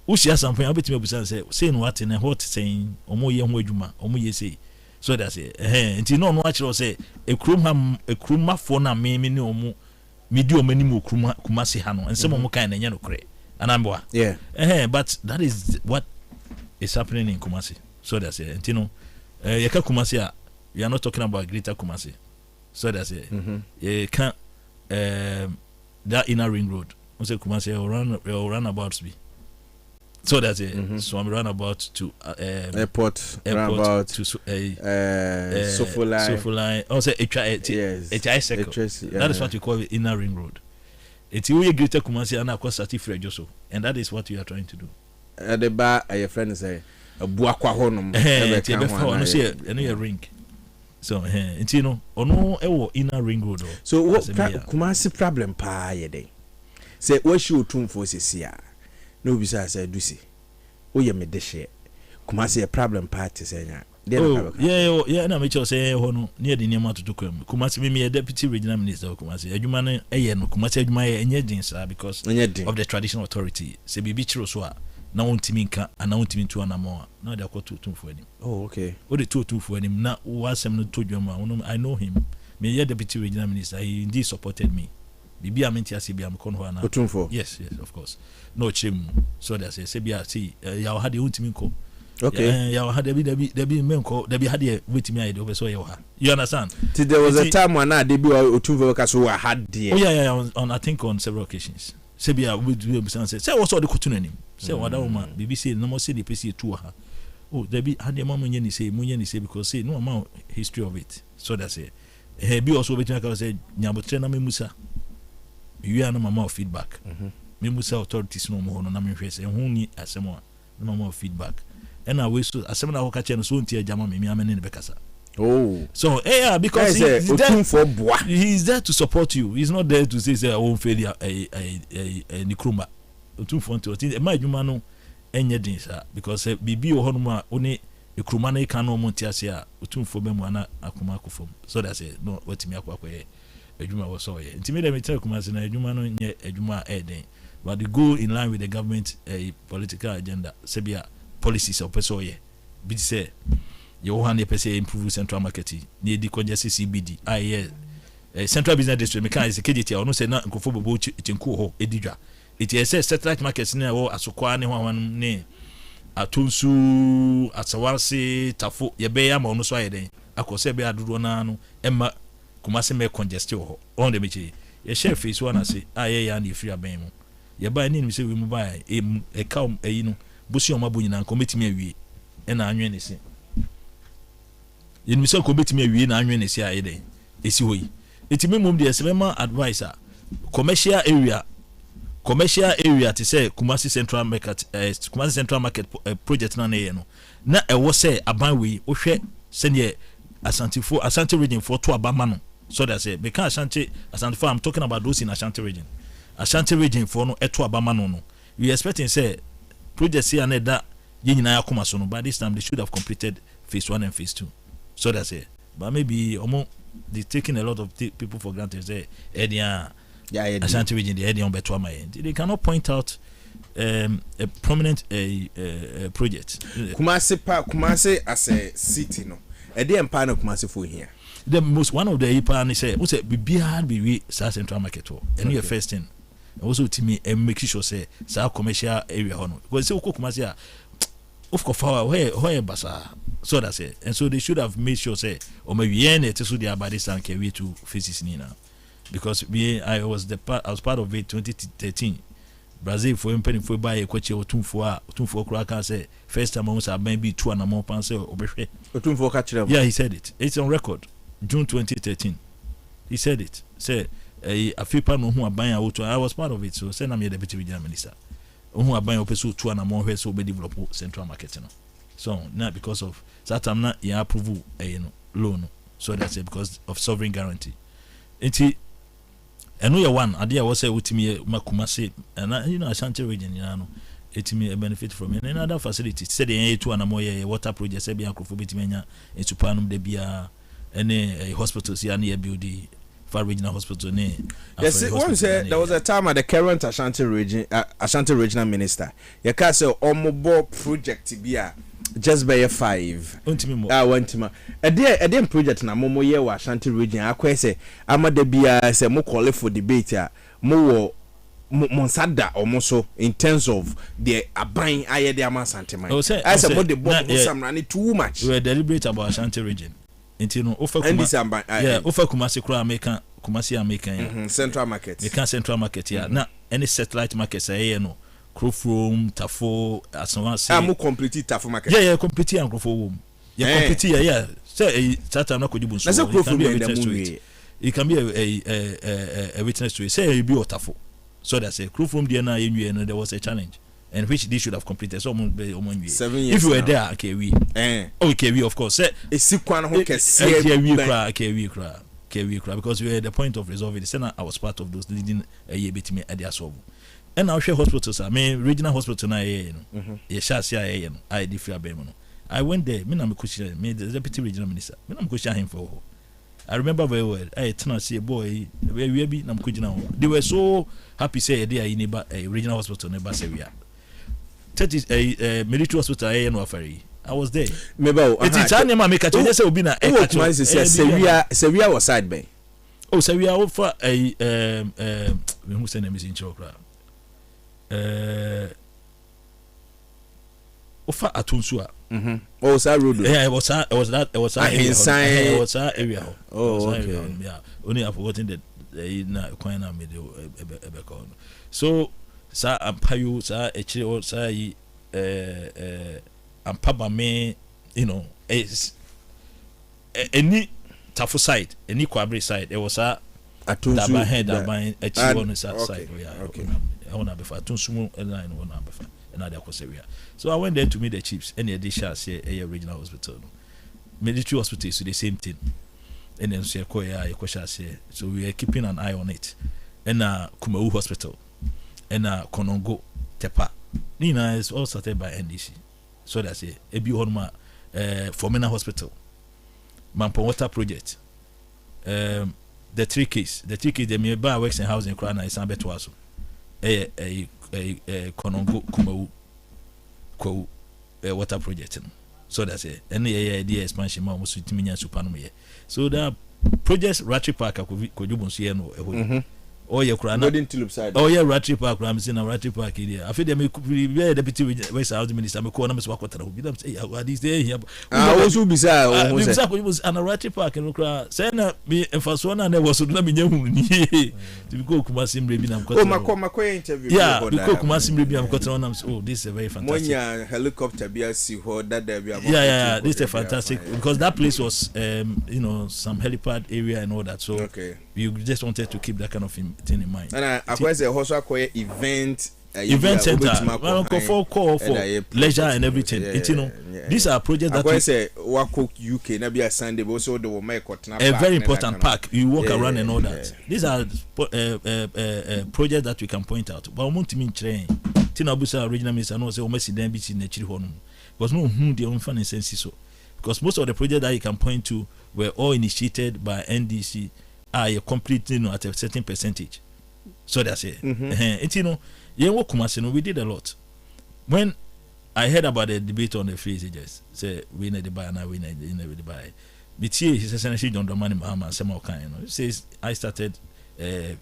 ushia sampan abetime busan say no what na hot saying omo ye ho adwuma omo ye say so that's it enti no a kire say ekrum mafo na me ni omo midi omani mu Kumasi ha no ensem omo kan na nya no kre anamboa yeah but that is what is happening in Kumasi so that's it enti no yeka Kumasi a we are not talking about greater Kumasi so that's it you can that inner ring road we say Kumasi run about be so that's it so I'm run about to airport run about to Sofoline also HI sector that is what we call the inner ring road it's you greater Kumasi and across Satifre Joso and that is what we are trying to do the bar your friend say abuakwa honum no say any ring so it's you know ono ewo inner ring road so what Kumasi problem pa ye dey say what should tune for sia no be say do see o ye me de share Kumasi a problem party say nya yeah na me cho say ho no ne de niam atoto kwam Kumasi me deputy regional minister of Kumasi adwuma no no Kumasi adwuma enye din sir because of the traditional authority say bibi chiro so a na wontimi nka ana wontimi tu anamo na de akoto tumfo anim okay o de tumfo anim na wasem no to dwama I know him me deputy regional minister he indeed supported me bibi amenti ase bi am kon ho ana tumfo yes of course no chim so that say bia see ya had wontimi nko okay ya had debi menko debi had wetimi ayi de obeso ye ha you understand there was a time when I debi otumfo ka so had there on I think on several occasions say bia we say what's all the kotuno nim say wada woman BBC no mo say the PC to ha debi had the mama nyani say because say no amount history of it so that's it be also wetimi ka say nyabotre na memusa you are no mama feedback memusa authorities no mo no na me hwe say hu ni asemo na mama feedback and I wish to asemo na ho ka che no so ntia jama me amene ne bekasa so yeah because he's there to support you he's not there to say I won't fail a nikruma otumfo nti oti ma adwuma no enye din sa because bibi wo hono ma oni ekruma na ka no mo ntiase a otumfo be mu ana akoma akofom so that's it no watimi akwakoye adwuma wo so ye nti me dem tell Kumasi na adwuma no nye adwuma eden but they go in line with the government political agenda sebia policies of person ye bi say you want to improve central market near the congested CBD central business district mechanics KDT or no say not go bobo chinko edidwa it is satellite markets near or asokwa ne one ne atunsu asawase tafo ye be ama ono so ayeden akose be adodo na no emma kumase me congested ho on the mechi ye share face one ase aye ya na free aban mu ye ba ni mi se we mu ba e ka eyi no bosi o mabo nyina nko metimi awie e na anwe ne se ye mi se ko betimi awie na anwe ne se ayeden esi hoyi etimi mum de esema advisor commercial area to say Kumasi Central Market project na ye no na e wo say aban we wo hwe senior Ashanti region for to abama no so that say because Ashanti for I'm talking about those in Ashanti region for no to abama no we expecting say project here na da ye nyina yakoma so no by this time they should have completed phase 1 and phase 2 so that say but maybe they taking a lot of people for granted say Ashanti region the on beto my end they cannot point out a prominent project Kumasi as a city no e dey empower na Kumasi for here the most one of the ipa say we say be central market and your first thing also to me and make sure say commercial area no because say Kumasi of course where basa so that's it and so they should have made sure say or maybe it so they about this and carry to phases nina because I was part of it 2013 Brazil for impany for buy a kwache otumfo kura can say first time almost maybe 2 and more pounds obehwe otumfo catch them yeah he said it it's on record June 2013 he said it say a few no who aban I was part of it so say na me deputy regional minister who aban opeso 2 and more where so be develop central market no so not because of that I'm not approval loan so that's it because of sovereign guarantee enti eno ye one ade a wo say wutimi Kumasi and Ashanti region no etimi benefit from any other facility said the to and more water project say be akrofo betimi anya ensupanum de bia any hospitals here near building for regional hospital ne yes one say there was a time at the current Ashanti regional minister you can say omobo project bia just by 5 wantima a project na momo ye wa Ashanti region akwa say amada bia say mo call for debate mo monsada omoso in terms of the aban aye de Ashanti man I say mo the bomb samrani too much we deliberate about Ashanti region until no offer Kumasi kura American Kumasi American central market central market yeah na any satellite market say no Crofrom Tafo Asawase mo complete Tafo market yeah complete and Crofrom complete yeah say that I'm not kujibun so it can be a witness to it say you be Tafo so that's a Crofrom there na and there was a challenge and which they should have completed so 7 years if you were there okay we of course say esikwan ho kese because we were at the point of resolving it I was part of those leading a year between at their solve and now share hospitals regional hospital na I differ I went there me the deputy regional minister me na me him for I remember very well I turn and see a boy we be na they were so happy say they are in a regional hospital in Baseria that is a military hospital no afari I was there meba it's any ma make a say obi na Sevilla was side bay Sevilla offer who say name is in chokra offer Atunsua oh sa road yeah it was that area okay yeah only I've forgotten that na kwana me so sa ampayo sa echire sa yi ampaba me any Tafo side any Kwabri side it was a Atunsu Daban echire on side okay I want to be for Atunsu line one be for another area so I went there to meet the chiefs and they shall say a regional hospital military hospital is the same thing and then say so we are keeping an eye on it and Kumawu hospital and Konongo Tepa Nina is all started by NDC so that's it Ebi Honma Fomena hospital Mampon water project the three case the nearby works in housing Krana is Ambetwaso a Konongo Kumawu water project So that's it. And the expansion more almost 20 million super no. So the projects Ratri Park akojubon so no. Oh yeah, Golden Tulip side. Oh yeah, Ratri Park. I'm saying Ratri Park here. I feel they be deputy West House Minister. Me call them so kwatara. Be them say what is there here. Also beside. Was an Ratri Park and okra. Say na me first one na was na me nyahu ni. To be go Kumasi Mrebi na mkwatara. Oh my interview. Yeah, because Kumasi Mrebi na mkwatara na oh this is a very fantastic. Monya helicopter be see ho that there be. Yeah, this is a fantastic because that place was some helipad area and all that. So you just wanted to keep that kind of thing in mind. And I say also acquire event center, for leisure and everything. These are projects that I say Wako UK na be a Sunday, but also the woman a very important park. You walk around and all that. These are projects that we can point out. But I want to mean train. Tina Busa original minister no say almost then be in the Chiri because no the unfun sense so. Because most of the projects that you can point to were all initiated by NDC are completely at a certain percentage. So that's it. We did a lot. When I heard about the debate on the free SHS, say we need to buy and we need to buy. BTA is essentially John Dramani Mahama says I started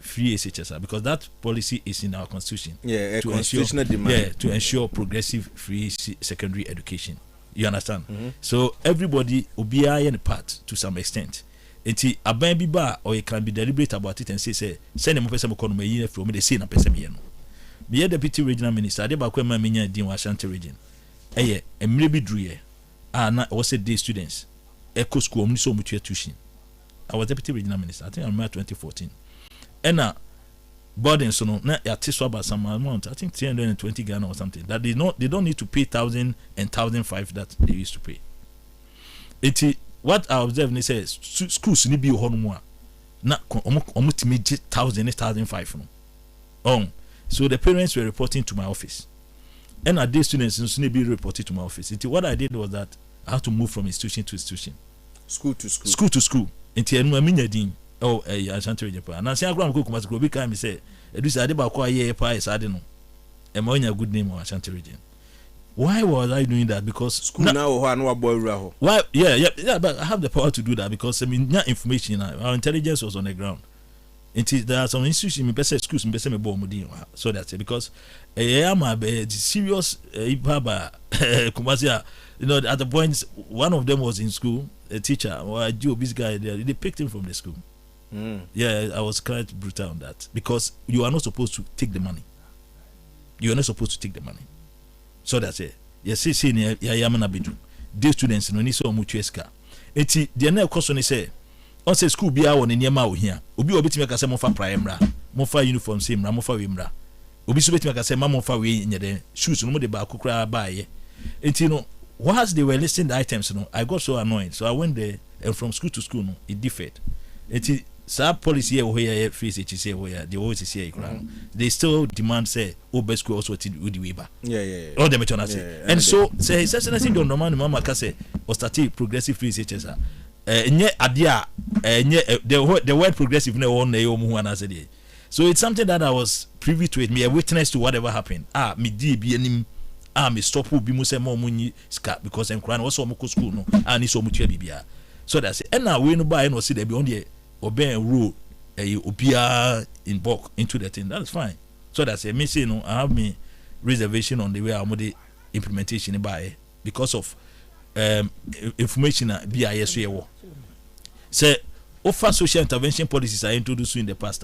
free SHS because that policy is in our constitution. Yeah, to constitutional demand. Yeah, to ensure progressive free secondary education. You understand? So everybody will be in part to some extent. Enti aban bi ba or you can be deliberate about it and say send them person ko no mayi from me dey say na person me no. Be deputy regional minister ade ba ko ma menya din wa Ashanti region. Emre bi druye. Na was day students. Eco school omni so mutual tuition. I was deputy regional minister. I think I remember 2014. And burden so no na ya tiso about some amount. I think 320 Ghana or something. That they don't need to pay 1,000 and 1,005 that they used to pay. What I observe they say schools ni bi ho no a na omutimi 1,000 1,005 no. So the parents were reporting to my office. And at day students ni be reported to my office. What I did was that I had to move from institution to institution. School to school. School to school. Enti enu aminya din Ashanti region pa. Na say agro am ko Kumasi go be kan me say edu say ade ba ko aye pa is ade no. E ma onya good name of Ashanti region. Why was I doing that? Because school now no boy ho. Why? Yeah, but I have the power to do that because I mean, not information. Our intelligence was on the ground. There are some institutions, me person schools, me person me bo mudi. So that's it. Because I am a serious Ibaba Kumasi. At the point, one of them was in school, a teacher, or a Joe, this guy there. They picked him from the school. Yeah, I was quite brutal on that because you are not supposed to take the money. You are not supposed to take the money. So that's it. Yes, see, yamana bidu. Day students no ni so mutueska. Eti the na question is say, on say school bia won niema wo hia. Obi obetimi aka say mo fa primary, mo fa uniform same ra, mo fa wemra. Obi so betimi aka say mo fa we nyede shoes no mo de ba kokra ba ye. Eti no, whilst they were listing the items no, I got so annoyed. So I went there and from school to school no, it differed. Eti sa policy here free say where they always say they still demand say best school also to the weber. Yeah. All them say. And so say essentially don't normal mama ka say or start progressive free SHS. Nye adia the word progressive no one na mu ana say. So it's something that I was privy to it, me a witness to whatever happened. Me di bi anim me stop who bi mu say mo munyi ska because en kran was so mo school no ani so mutua bibia. So that's it. And now we no buy no see there be on the obey rule obia in bulk into the thing. That's fine. So that's a missing. I have me reservation on the way I'm the implementation by because of information BIS here. Say offer social intervention policies are introduced in the past.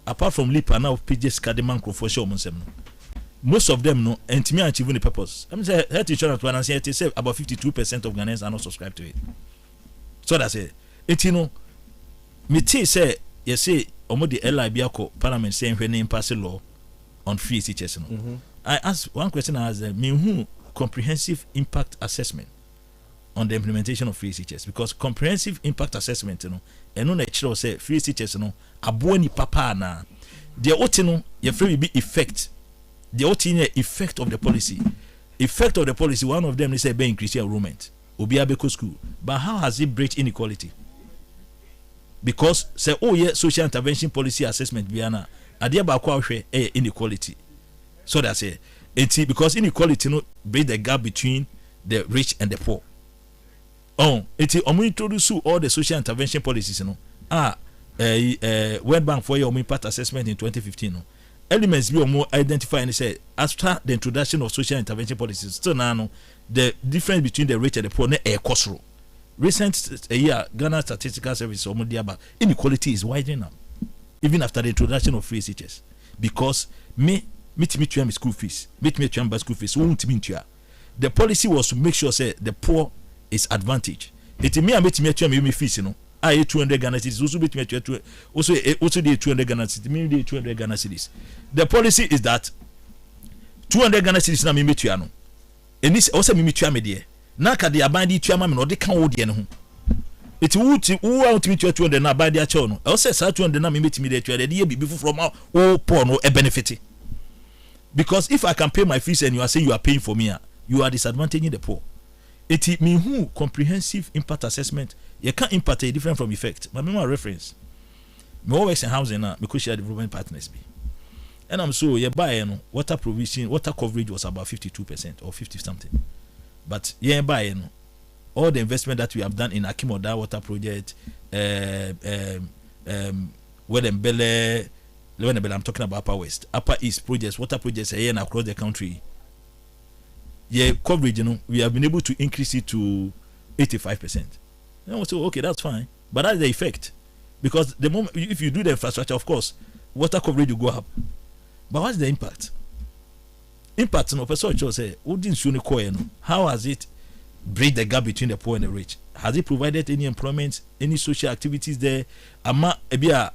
Apart from LIPA now PJ's Kademan Crofosho most of them no and to me achieving the purpose. I'm saying health insurance when I say about 52% of Ghanaians are not subscribed to it. So that's it. Me say you say omo the LIB parliament saying when they pass a law on free SHS no. I asked one question. I asked me who comprehensive impact assessment on the implementation of free SHS because comprehensive impact assessment and no natural say free SHS aboa ni papa na the otino ye free be effect the otino effect of the policy one of them is say be increase enrollment obi abeko school but how has it breached inequality? Because say social intervention policy assessment biana adia ba kwa hwe inequality. So that's it. Because inequality no break the gap between the rich and the poor. Oh, it's introduce all the social intervention policies, you know. World Bank for your impact assessment in 2015. No? Elements we are more identify and say after the introduction of social intervention policies, still now the difference between the rich and the poor is costly. Recent year, Ghana Statistical Service inequality is widening up, even after the introduction of free teachers, because me school fees, school fees, won't mean to. The policy was to make sure say the poor is advantage. It me me fees, you know. I 200 Ghana cedis also be also the 200 Ghana cedis, me the 200 Ghana cedis. The policy is that 200 Ghana cedis na me metua no. Enis also me metua me de. Na ka de abandi tua ma me no de kan wo de ne ho. Eti wo out me 200 na abandi a che no. Also say 200 na me metimi de tua de ye bibi from o poor no e benefit. Because if I can pay my fees and you are saying you are paying for me, you are disadvantaging the poor. It me who comprehensive impact assessment. You can't impact a different from effect. My memory reference. Me always in housing now because share development partners be. And I'm so you buy water provision, water coverage was about 52% or 50 something. But yeah, buy all the investment that we have done in Akimoda water project, I'm talking about Upper West, Upper East projects, water projects here and across the country. Yeah, coverage, we have been able to increase it to 85%. And we say, okay, that's fine, but that's the effect, because the moment if you do the infrastructure, of course, water coverage will go up. But what's the impact? Impact, Professor say, how has it bridged the gap between the poor and the rich? Has it provided any employment, any social activities there? Ama ebia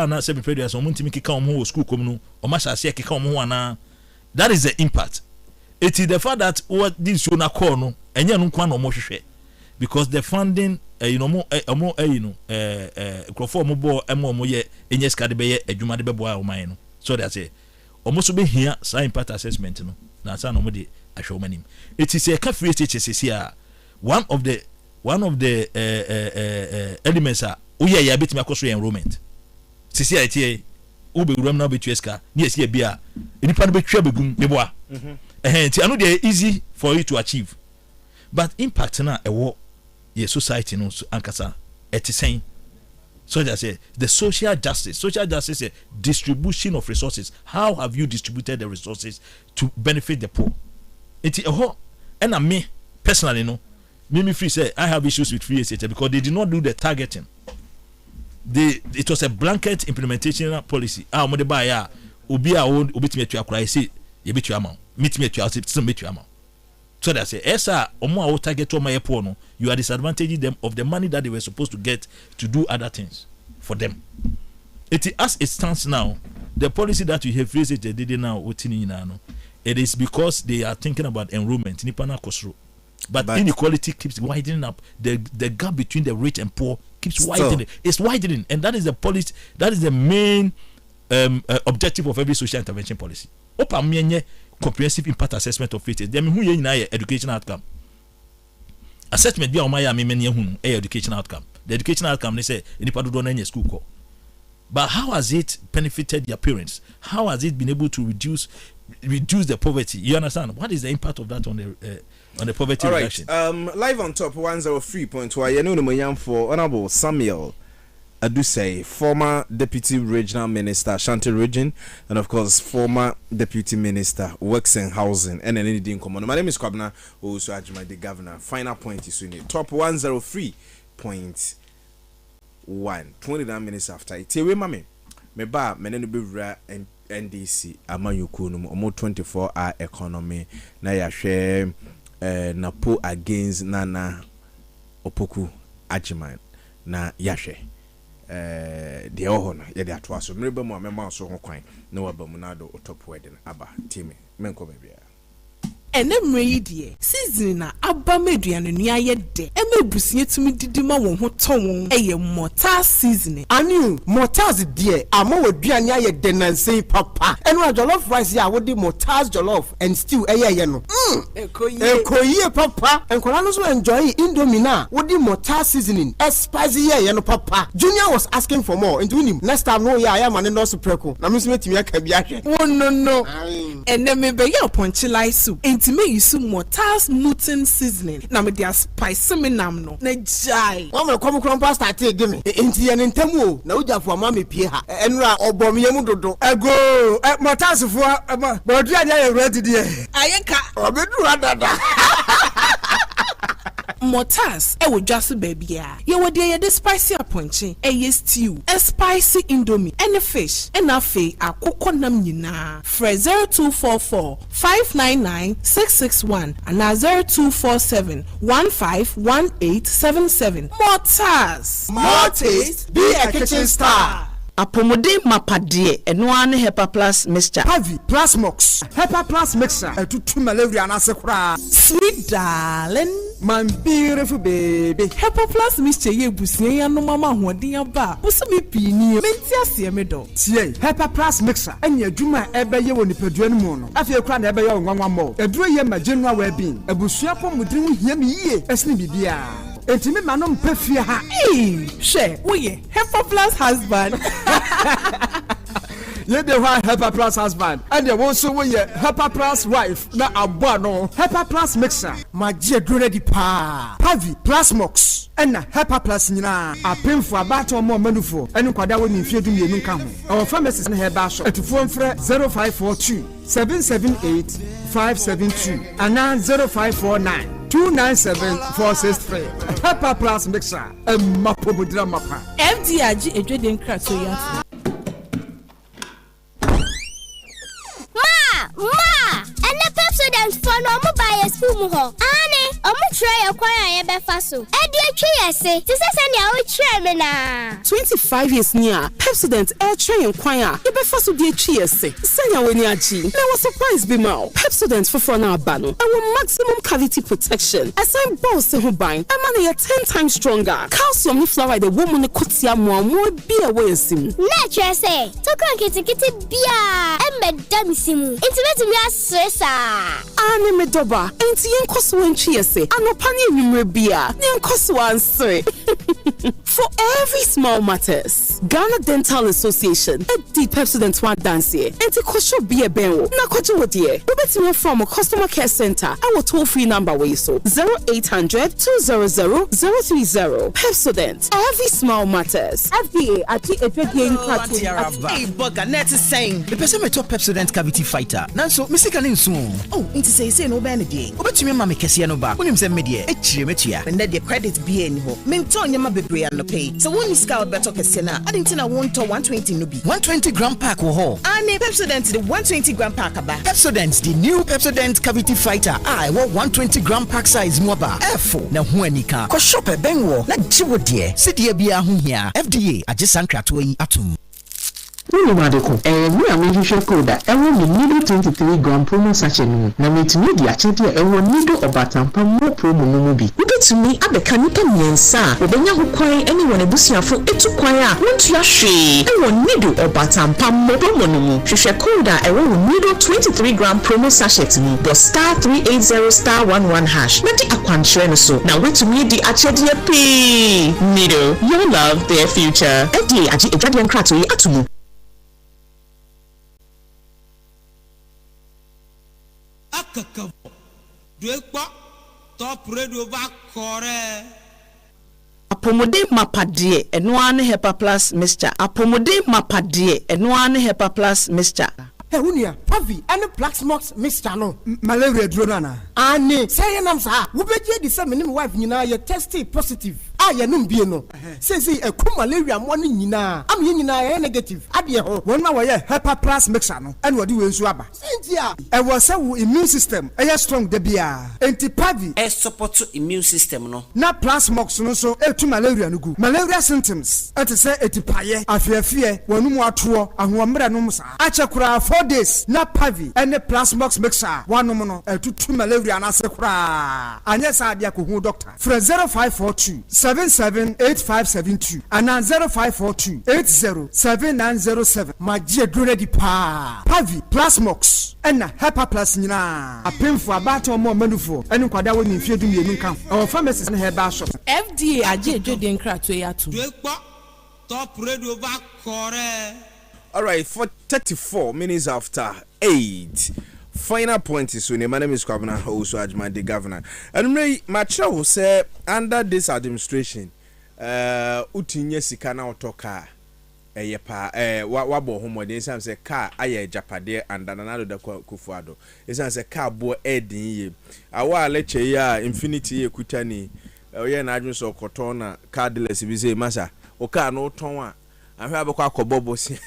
na seven predators omuntimi kika omo school komunu omashase kika omo ana. That is the impact. It is the fact that what this show na call no enye no kwa no mo hwehwe, because the funding crofo mo bo mo ye enye ska de be ye adwuma de bebo a oman no. So that's it. Omo so be here sa impact assessment no na sa no mo de ahwe omanim. It is a free teachers here. One of the elements are ya bit me akoso enrollment. Sisi ite ube uram na betu eska ni esi bia enipa no betwa begum beboa. Ti anu dey easy for you to achieve. But impact na ewo ye society no ankasa etisen. So that say the social justice is distribution of resources. How have you distributed the resources to benefit the poor? Enti eho and me personally no Mimi Free say I have issues with free SHA because they did not do the targeting. It was a blanket implementation policy. Mo de buy ya obi a obetime atua kra say ye betua amount. Meet me atua say some betua amount. So that say esa omo a target o my poor no, you are disadvantaging them of the money that they were supposed to get to do other things for them. As it stands now, the policy that we have free SHA did now no, it is because they are thinking about enrollment nipa na kosro. But inequality keeps widening up. The gap between the rich and poor keeps widening. It's widening, and that is the policy. That is the main objective of every social intervention policy. Comprehensive impact assessment of it. Then who education outcome. Assessment be on education outcome. The education outcome they say in school call. But how has it benefited their parents? How has it been able to reduce the poverty? You understand? What is the impact of that on the poverty reduction? Live on top 103.1. You know for Honorable Samuel Adusei, former Deputy Regional Minister, Ashanti Region, and of course former Deputy Minister, Works and Housing, and anything in common. My name is Kwabna, also Ajima, the Governor. Final point is in the top 103.1. 29 minutes after it. Tewe mame me ba menenu bewura NDC amayuku no mo 24-hour economy na ya hwe na po against Nana Opoku Ajiman na ya hwe de oho na ye de atoa so mreba mu amema so ho kwan na wabamu na do top wedding aba timi menko bebia enemre yidie season na aba meduane nua ye de emebusie tumi didima won ho ton eye mortar season anu mortars de ama waduane aye de nansei papa enu jollof rice ya wo de mortars jollof and stew eye no ekoyie papa enkola no so enjoy indomie na wo de mortar seasoning spicy ye no papa. Junior was asking for more into him next time no ya am no so preko na me so metimi aka bi ahwe no eneme be ye ponchilai soup enti me yisu Mortas Newton seasoning na me dia spice me nam no na jai Wa me kom krom pa start e give me enti ye ntamu o na ujafo ama me pie ha enura obom ye mu dodo ego Mortas fo bodu anya ye ready there ayenka obedu adada Mortas wo dwaso baabia ye wo de ye de spicy aponche stew spicy indomie and fish and afi akoko nam nyina fra 0244 599 661 and 0247 151877 Mortas more taste be a kitchen star. Apomode mapade eno ane Hepa Plus mixture. Pavi Plus Mox Hepa Plus mixture etutu malaria na sekura. Sweet darling, my beautiful baby. Hepa Plus mixture ye busie ya no mama hoden aba. Buso me pini menti ase me do. Tie Hepa Plus mixture enya adwuma ebeye wo nipadua no mu no. Afie kura na ebeye wo nwanwa mo. Eduro ye ma general well being. Ebusua pomudin wo hia me yie esne bibia. Entimi manom pefia ha. She, we Hepa Plus husband. Ye de wa Hepa Plus husband. And ye won so we Hepa Plus wife na abo no. Hepa Plus mixer. Ma je dure di pa. Pavi Plus Mox. Na Hepa Plus nyina. Apemfo abato mo manufo. Enu kwada wo ni fie dum yenu ka ho. Our pharmacist na heba shop. Etufo mfre 0542 778 572 ana 0549 297-463. Hepa Plus mixer. Mapobudra mapa. FDRG ejweden krato ya. Ma! And the Pepsodent for no mobile spoon ho. Annie, try acquire a befaso. Eddie Chia say, this is any chairman. 25 years near Pepsodent air tray inquire. The befaso dear Chia say, Sanya Weniaji. Now was surprise be mal. Pepsodent for now bano. Our maximum cavity protection. As I'm boss to buying, I'm money 10 times stronger. Calcium fluoride the woman kutia more be away sim. Nature say, Tokan kitty beer. And Madame Simu. Intimate me as Sessa. Anne Medoba. Ain't yen cost one Chia say. No pani bia name cost one say. For every small matters, Ghana Dental Association, a deep Pepsodent one dance here, and to cost be a benwo. Na kojo wodie. We me from a customer care center. Our toll free number way so 0800 200 030. Pepsodent, every small matters. FDA ati efedie nkwati. Hey, Boga net is saying the person me top Pepsodent cavity fighter. Nanso misika ne nso. Oh, inti say no be ne die. Obetumi ma me kese no ba. Wonim say me die echire metua. And the credit be any ho. Mento nyama bebre an no pay. So when you scout better kese na, adinti na won to 120 no be. 120 gram pack wo ho. Ane Pepsodent the 120 gram pack aba. Pepsodent the new Pepsodent cavity fighter. I want 120 gram pack size mo ba. Efo na ho anika. Ko shop e benwo na jiwo die. Se die bia ho hia. FDA ajesan krato yi atum. Nini madeko we amehwehwe code ewo ni nido 23 gram promo sachet no na metumi di achede ewo nido obatampa mo promo no bi ubetumi abeka nipa miensa obenya ho kwan ene wona busuafo etu kwan a wontu ahwe ewo nido obatampa mo promo no mu hwehwe code ewo nido 23 gram promo sachet no do *380*11# na di akwankyere no so na wetumi di achede pe nido your love their future FDA agi edwade nkrato yi atumu. Akakavo Dwekpa Top Radio back kore Apomode mapade eno ane Hepa Plus mixture. Apomode mapade eno ane Hepa Plus mixture. Hey, unia, Pavi, and the Black Smokes Mr. No. Malaria drona. Anne, say nam sa. Wo beje di say me wife nyina ye tested positive. Ya num bie no. Say a malaria mo nyina. Am ye nyina ye negative. Ade ho. Won ma wo ye Hepa Plus mixer no. En wo di we nsu aba. Sentia. E wo say wo immune system e strong de bia. Enti Pavi e support immune system no. Na Plus Mox no so etu malaria no gu. Malaria symptoms. Ati say etipaye, afiafie, wonu mu ato, ahoamra no musa. Achekura 4 days na Pavi and Plus Mox mixer. Wanu no etutu malaria na sekura. Anya sa dia ko hu doctor. Fra 0542 778572 and 0542 807907. Magie dure di pa. Pavi Plus Mox and Hepa Plus nyina. Apemfo abato mo manufo. Enu kwada wo ni fie dum yenu kan. Our pharmacist na heba shop. FDA agi edwede nkrato ya tu. Dwekpa Top Radio back kore. All right, for 34 minutes after 8. final point is when my name is Kwabena also Ajman the governor. And me macho who say under this administration utinye sika na otoka yepa wabo homo de say say car aye japade and nanado da kufuado. Say car bo edin ye. Awa leche ya Infinity ye kutani oye na adwun so koton na car dealers bi say masa o car no ton a ahwe abekọ akọbọbọ si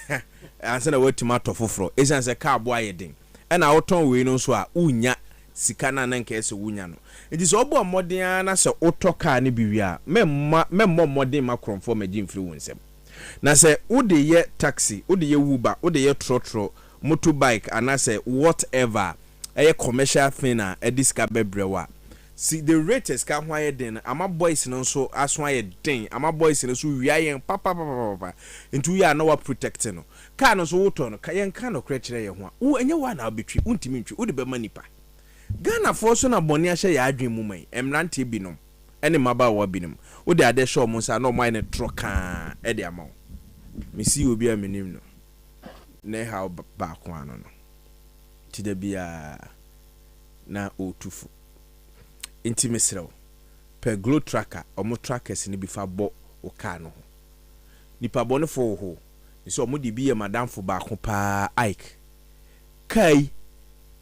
anse na watima to foforo esan se car bo ayedin na oton we no so a unya sika na nka ese wunya no enti so obo modern na se oto car ne biwia memmo modern makromfo magin free wonsem na se ode ye taxi ode ye uber ode ye trotro motorbike anase whatever eye commercial thing na ediska bebrewa. See the rates ka hwa ye den ama boys no so aso aye den ama boys no so wia yen papa into ya na wa protect no ka no so woto no ka yen ka no kra kire ye ho wo enye wa na obetwi untimi ntwi wo de be manipa Ghana for so na boni ahye ya adwen mu man emrante binom ene maba wa binom wo de ade show mo sa no mo ene troka e de ama me si obi a menim no ne ha ba ko ano no ti de bia na otufu intimesrew per glow tracker omo trackers ni bifa bo o car no nipa bo ne fo ho so omo de biye madam fo ba ko pa Ike kai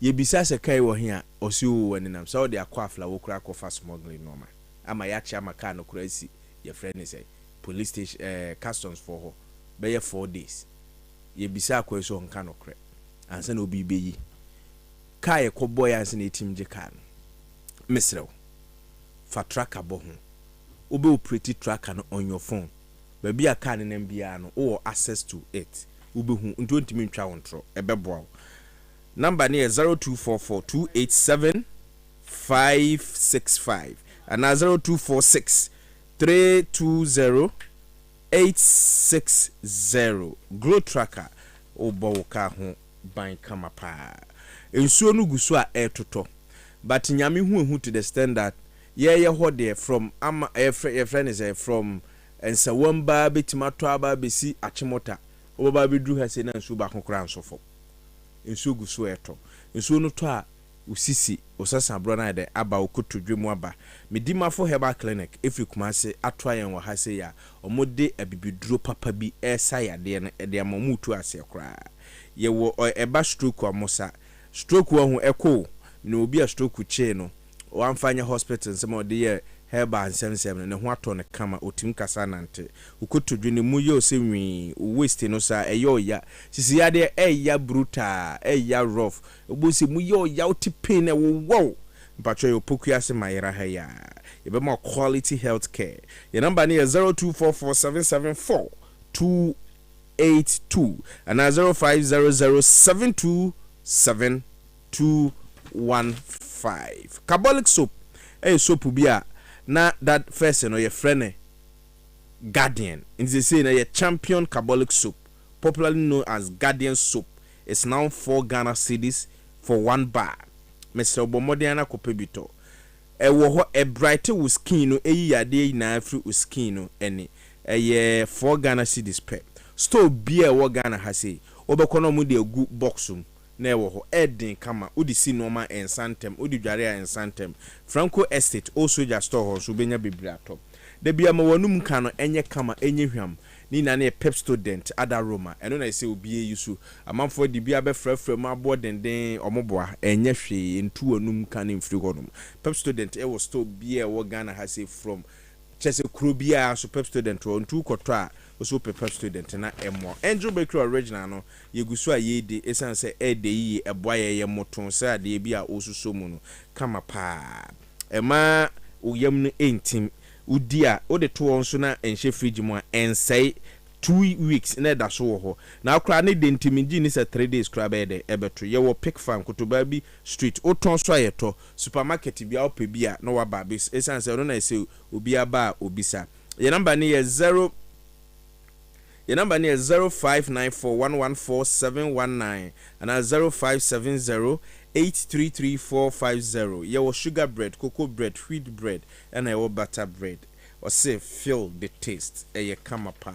ye bisa se kai wo hia osi wo waninam so de akwa afla wo kura kofa smuggling no ma ama ya cha maka no kura si ye friend say police station customs for ho be ye 4 days ye bisa akwa so nka no kura ansa na obi beyi kai ko boy ansa na etimje car Misrew fa tracker bo ho obe operate tracker no on your phone baby a car ne bia no o access to it obe hu ntimi ntwa wontro ebeboa number ne 0244287565 and 0246320860 glow tracker obo ka ho ban kama pa ensuo no guso a etoto but nyame hu to the standard ye ho there from your friend is from ensawamba betimato aba besi achimota oba bedru ha se na nsu ba kokora nsofo nsu guso eto nsu no to a usisi osasa bro na de aba okotodwemu aba medimafo herbal clinic efi kumase atwa yen wa ha se ya omode abibiduro papa bi esa yade na de amamutu ase kora ye wo eba stroke amosa stroke wo hu eko no obi a stroke che no wamfanya hospital nsema de ye heba nsem ne ho ato ne kama otim kasa nante ukotodwe ne mu ye osenwi waste no sa eyo ya sisi ya de eya brutal eya rough obosi mu ye ya otipin ne wo mpacho yo pokua se mayira ha ya ye be more quality health care your number ne 0244774282 and 0500727215 Carbolic soap soap bia na that first no your friend Guardian in the say na your champion Carbolic soap popularly known as Guardian soap is now 4 Ghana cedis for 1 bar Mr. Obomodiana kopebito wo ho bright with skin no eyi ade na afri with skin no ene 4 Ghana cedis per store bia wo Ghana ha say obekono mu de gu boxum na wo ho edin kama odi si normal ensantem odi dware ensantem Franco Estate also just store ho so benya biblia top da bia ma wanum ka no enye kama enye hwam ni na na pep student ada Roma eno na say obi yusu amanfo di bia be frafra ma abo denden omoboa enye hwe entu wanum ka na mfiri honum pep student e wo store bia wo Ghana ha say from chese krobia so pep student wo ntu kwoto a so pep student na emo Angel Bakery original no yegusu a yede esan se ede yi eboa ye moton se ade bi a osuso mu no kama pa ema oyam no entim udi a ode to won so na enhye fridge mu a ensai 2 weeks na da so ho na akra ne dentimiji ni se 3 days kra be de ebeto ye wo pick farm kotoba bi street oton so ayeto supermarket bi a ope bi a no wa ba bi esan se no na se obi aba obisa ye number ni ye 0594114719 and 0570833450 ye wo sugar bread cocoa bread wheat bread and ye wo butter bread or say feel the taste ye kama pa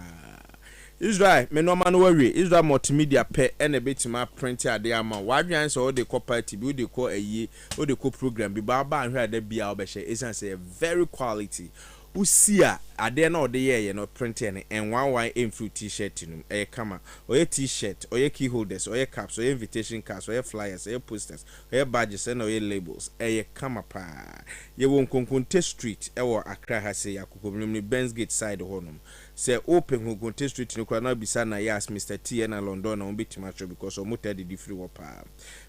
Israel me no man worry Israel multimedia pe and a bit my print ade ama wadwan so de ko party bi de ko ayi o de ko program bi ba hwe ade bia obehye is say very quality usia ade na ode ye no print and one fruit t-shirt num e kama oye t-shirt oye key holders oye caps oye invitation cards oye flyers oye posters oye badges and oye labels e kama pa ye won Konkonte street e wo Accra ha se yakokoblim ni Benz Gate side honum say open Konkonte street no kwa na bisa na yes Mr. T na London na obetima cho because o motor the free wo pa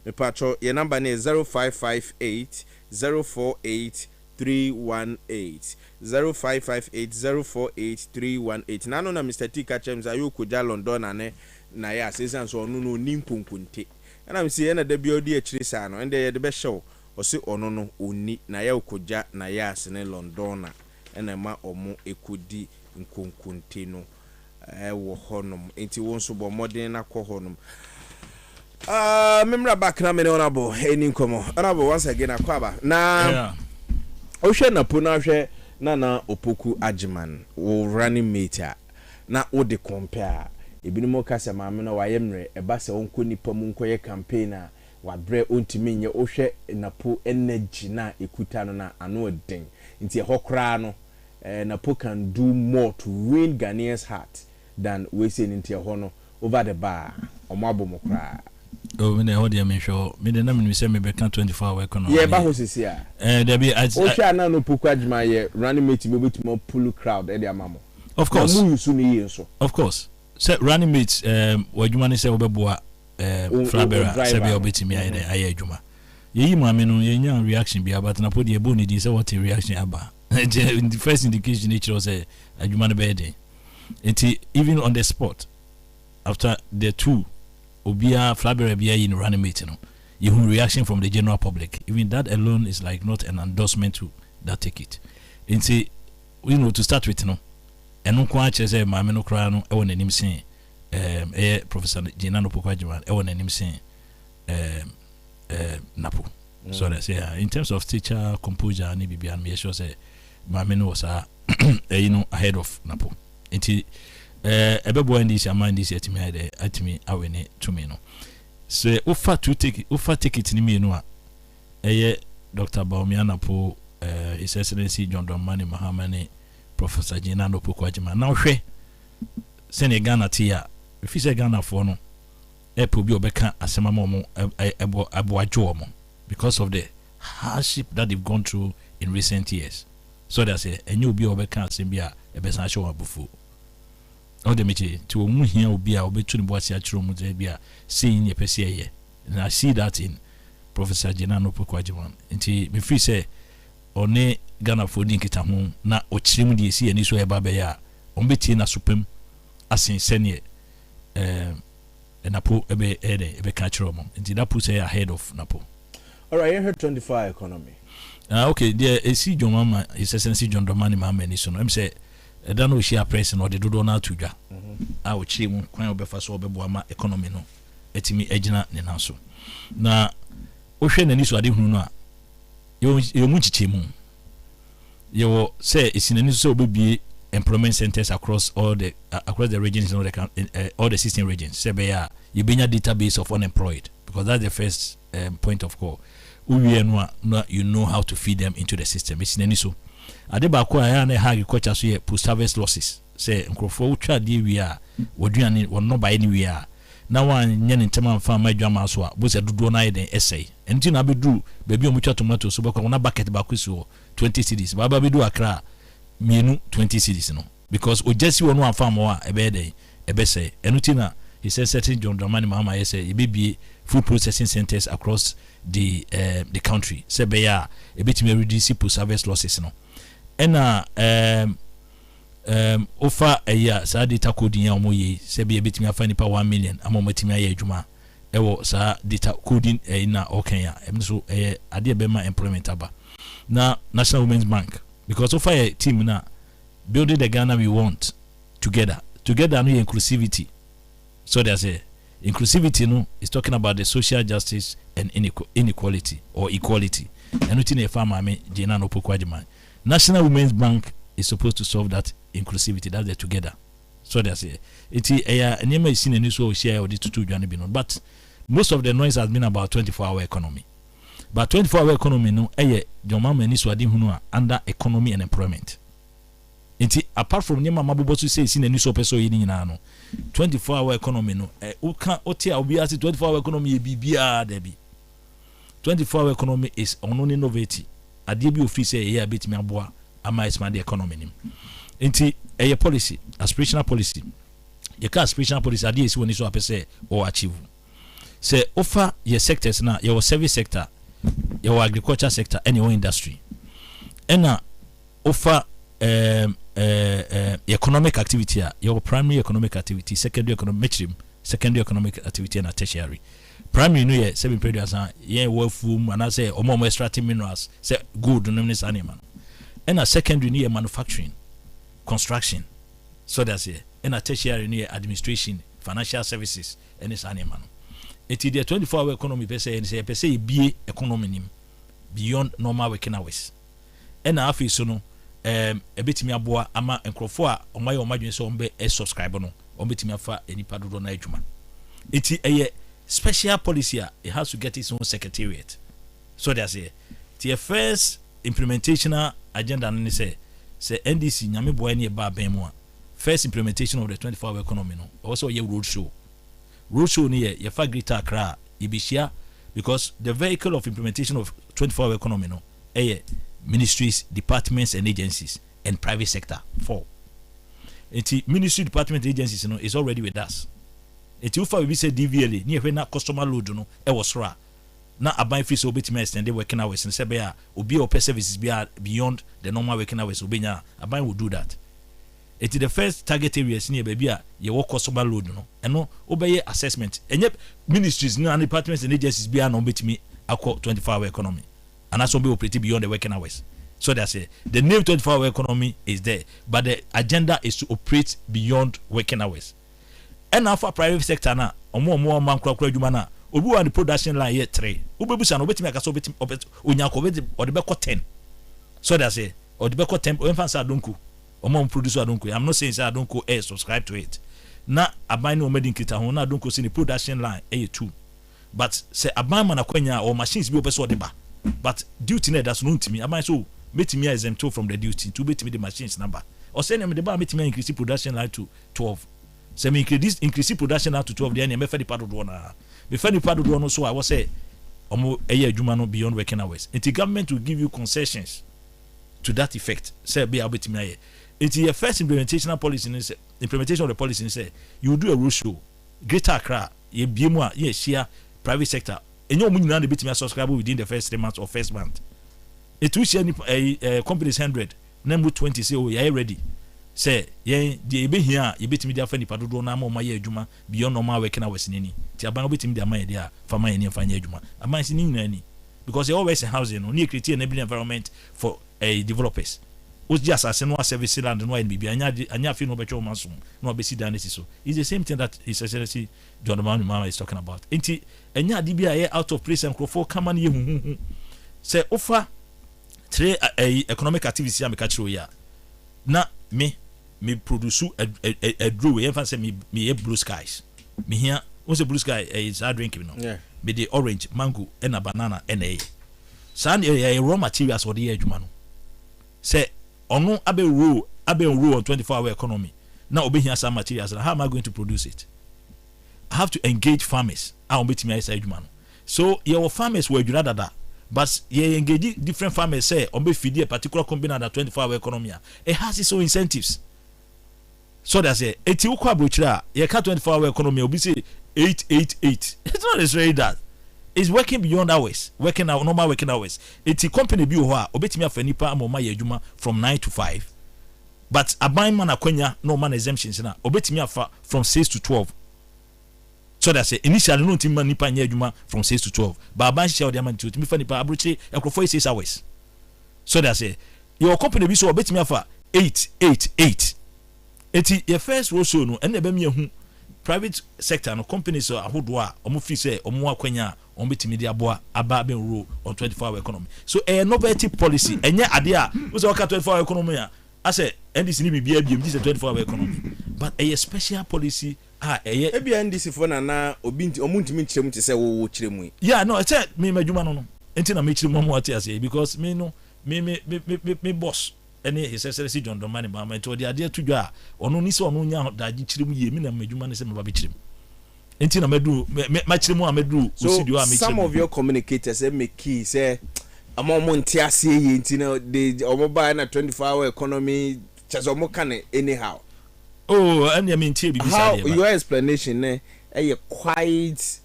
me patcho your number is 0558 048 318 0558 048 nano na Mr. T Kachems ayo koja London ane na ya season so onu no ni Konkonte na me say na da biodi a chiri sa no ende ye de be show o se onu no oni na ya koja na ya asene London na ma omo ekodi Konkonte no wo honom enti won so bo modern na kɔ honom memra back na me honorable eni nkomo honorable once again akwaba na ohwe na po na hwe na Opoku Agyeman wo running mate na wo de compare ebini mo kasa ma me na wayemre eba se onko nipa mu nkoye campaign a wabre ontimi nye ohwe na po energy na ekuta no na ano den nti ehokra no Napo can do more to win Ghanaians' heart than we say in Tiahono over the bar or Mabomokra. Oh, when I hold you, me show me the name, say me back 24 hour economy. Yeah, Bahos is here. There be I no Opoku Agyeman running mate maybe to more pull crowd at their mamo. Of course. Of course. So running mates, what you want to say about Flabera, Sabi Obetimi, I Juma. Ye mammy no ye reaction be about na put the bone didn't say what a reaction about. The first indication nature was a human bed. Even on the spot, after the two, Obia Flabera Bia in running meeting, you reaction from the general public. Even that alone is like not an endorsement to that ticket. And to start with, and no quite say, my men crown, I want him saying, Professor Jinano Pokajaman, I want him saying, Napo. So that's in terms of teacher composure and BB me sure say my men was ahead of Napo. Inti ebebo in this mind this at me awene to me no. So offer ticket ni me no Dr. Baumia Napo His Excellency John Dramani Mahama Professor Jinano Pokajaman. Now hwe sene Ghana tia if you say Ghana for no bi obeka asema mo abo mo because of the hardship that they've gone through in recent years. So that's a new be obeka asembia e be san show abufu. All the meche to mu hia obi a obetu ne boase a chiro mu ze bia seeing ye pese ye. And I see that in Professor Jinano Opoku Agyeman. Nti me free say one Ghana for din kita ho na ochire mu de esi ani so e ba be ya ombeti na supem asen sene Napo ebe catch room. Nti that puts her ahead of Napo. All right, you heard 24 economy. Okay, there AC John Mama His Excellency John Dramani Mahama ni so no. Em say da no share press no de dodo na atudwa. A o chi mu kwan obefa so obebo ama economy no. Etimi agina ne nanso. Na o hwe nani so ade hunu no a yo mu chiche mu. Yo say isinani so obebie employment centers across the regions in all the 16 regions. Sebeya you be a database of unemployed because that's the first point of call. You know how to feed them into the system. It's nani so. Adeba ko aya na agriculture so ye post harvest losses. Say nkrofo utwa die wi a woduane wonno ba ni wi a na wan nye ntema mfa ma adwama so a bo se dodo na yeden essay. Enti na bedu bebi omutwa tomato so bakwa na bucket ba so 20 cedis. Baba bedu Accra mienu 20 cedis no because o jesi wonu amfa mo a ebe say enutina he said certain John Dramani Mahama say ebebie food processing centers across the country sebeya ebetime reduce post harvest losses no ena ofa eya sa data coding ya omoye sebeya ebetime afa nipa 1 million amomatime aye adwuma ewo sa data coding na okenya emso ade ebema employment aba na National Women's Bank because of a team now building the Ghana we want together no inclusivity. So there's a inclusivity no is talking about the social justice and inequality or equality. And within a farmer Jinano Opoku Agyeman. National Women's Bank is supposed to solve that inclusivity. That's the together. So that's it. It's a near seen a news or share or the two Johnny Bino. But most of the noise has been about 24-hour economy. But 24-hour economy, no, your mama and Niswa under economy and employment. It's apart from Yama Mabubosu says in a news or so in 24-hour economy, no, Uka Otia will be as 24-hour economy, BBR, Debbie. 24-hour economy is on innovative. A debut fee say, yeah, bit me a boy, I might expand the economy. Into a policy, aspirational policy. You can't aspirational policy, idea is when it's what say or achieve. Say, offer your sectors now, your service sector, your agriculture sector, and your industry. And offer economic activity, your primary economic activity, secondary economic activity, and a tertiary. Primary new year, 7 periods, wealth room, and I say, or more extracting minerals, say, good, no, this animal. And a secondary new year, manufacturing, construction. So that's it. And a tertiary new year, administration, financial services, and this animal. It is the 24-hour economy, per se, and say, per se, be economy beyond normal working hours. And I feel so, no, a bit me aboa, ama, and crofua, or my imagine so, a subscriber, no, or bit me afa, any part of the night. It is a special policy, it has to get its own secretariat. So that's it. The first implementation agenda, and say NDC, Nyame boy, any bar bemwa. First implementation of the 24-hour economy, no, also a roadshow. Roadshow near your far greater Accra, Ibishia, because the vehicle of implementation of 24-hour economy, no, ministries, departments, and agencies, and private sector. 4. Ministry, department, agencies, you know, is already with us. It's ufa we say DVLA near when customer load no e was ra na aban fees obetime extend working hours and say be obi or services beyond the normal working hours obenya aban will do that. It is the first target areas near baby ye work customer load no and no obey assessment and ministries no and departments and agencies be no betime akọ 24-hour economy and that's be operate beyond the working hours. So that's it. The name 24-hour economy is there, but the agenda is to operate beyond working hours. And now for private sector na more man kura adwuma na obi wa the production line here 3 obebusa no betimi akaso betimi onyako beti or the beko 10. So that's it. Or the beko 10 emfansa adonku omo producer adonku. I'm not saying say adonku subscribe to it na aban no medin kita ho na adonku see the production line 2, but say aban man akwanya or machines bi opeso de ba, but duty na that's no ntimi aban so betimi exempt from the duty to betimi the machines number or say na me the ba betimi increase production line to 12. So me increase production now to 12. Then you the part of the one. Before the part of the one, so I was say, adwuma no beyond working hours. And the government will give you concessions to that effect. Say be able to me. It's your first implementation of policy. Implementation of the policy. Say you do a roadshow. Greater Accra, ye be more ye share private sector. And you money the bit me subscribe within the first 3 months or first month. It will share a company's 100. Number 20 say oh you ready. Say, ye be here, you bet me the funny part of my year juma beyond normal working hours in any. Tiaban bet me the my idea for my any fine juma. I might see any because they always a housing or near create enabling environment for developers. Who's just as no service land and why be and ya feel no better mansum, no be see down so. It's the same thing that His Excellency John Mama is talking about. Ain't it? And ya DBI out of place and crofo come on you say offer 3 economic activity I'm catch you ya. Na me produce a drew say me blue skies. Me here what's a blue sky is I drink no. Me the orange, mango, and a banana and a sand raw materials for the edge man. Say ono abe rule on 24-hour economy. Now obey here some materials and how am I going to produce it? I have to engage farmers. I will meet me as man. So your farmers were that. But you engage different farmers say on be feed a particular company under 24-hour economy. It has its own incentives. So that's it. Eti ukwa brochira, you can't 24-hour economy, will be say 888. It's not necessarily that. It's working beyond hours, working out normal working hours. Eti company bi ho a obetimi afa nipa amoma ye adwuma from 9 to 5. But aban man akwanya no man exemptions na obetimi afa from 6 to 12. So that's it. Initially no team man nipa nya adwuma from 6 to 12. But aban share the man to me fa nipa abrochire ekrofo 6 hours. So that's it. Your company bi so obetimi afa 888. Eti your first roadshow no ene be me hu private sector no companies ahodo a omo fi say omo akwanya omo betimi dia boa aba ben rule on 24-hour economy. So innovative policy enye ade a we say 24-hour economy a say NDC ni bibia biem this 24-hour economy. but a special policy ebi NDC for na obi omuntimi nkyerem te say wo kyerem. Yeah, no, I said me madwuma no enti na me kyerem mo ati ase because me no me boss any his excellency John Dramani Mahama to the idea to dwa ono ni se ono nya da kyerem ye me na madwuma ne se me ba be kyerem enti na medu ma kyerem a medu osidio a me kyerem. Some of your communicators say make key say amon nti ase ye enti na the omoba na 24-hour economy chazo mo kan anyhow. Oh, and I mean, how your explanation quite,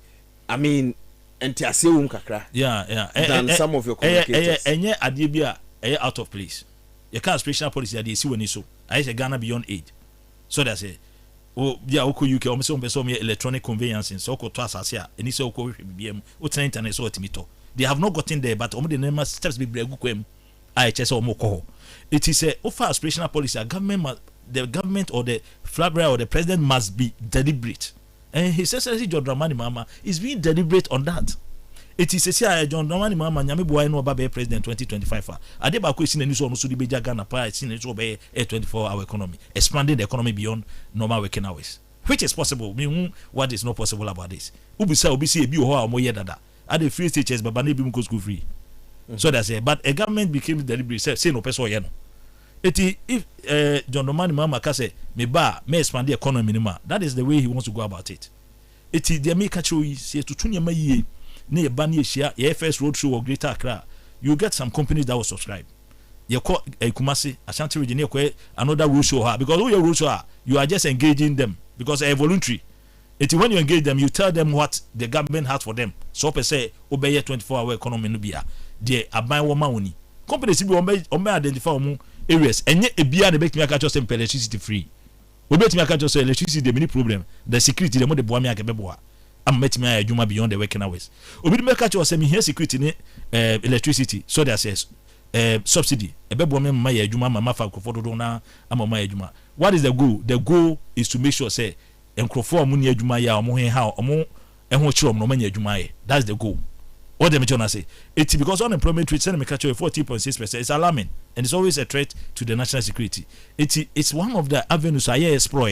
I mean, kakra. Yeah. Than some of your communicators. And yeah, Adibia, out of place. You can't special policy that they see when you so. I say Ghana beyond aid. So that's it. Oh, yeah, Oko UK, almost some electronic conveyance in Soko Twasasia, and it's Oko BM, Utan Internet, so Timito. They have not gotten there, but only the name steps be Breguquem, IHS or Moko. It is a offer aspirational policy, a government the government or the flag bearer or the president must be deliberate, and His Excellency John Dramani Mahama is being deliberate on that. It is a John Dramani Mahama nyame boy no ba be president 2025 ade ba ko sin ani so no so di beja Ghana pa sin so be a 24-hour economy, expanding the economy beyond normal working hours, which is possible. Me what is not possible about this? Obi say ebi ho a mo ye dada at the free teachers baba na bi mu go school free. So that's it. But a government became deliberate say no person ye no. If John Dramani Mahama say me expand the economy minima, that is the way he wants to go about it. The make a choice to tunya maye ne ban ye share your first road show or Greater Accra. You get some companies that will subscribe. You call Kumasi Ashanti region another road show because all your road show you are just engaging them because they are voluntary. When you engage them, you tell them what the government has for them. So per se obey 24-hour economy no bia. They are buying one money. Companies be identify areas and yet a beer they make me catch us electricity free. We bet me catch us electricity the many problem. The security the more the boy me akebeboa. I'm met me a juma beyond the working hours. We bet me catch us me here security electricity so that says subsidy. A bebo me my juma mama fa kofodo do na ama my juma. What is the goal? The goal is to make sure say enkrofo mu ne juma ya omo hen ha omo enho chiro no manya juma ye. That's the goal. What them trying to say? It's because unemployment rate, 14.6%, is alarming, and it's always a threat to the national security. It's one of the avenues I explore,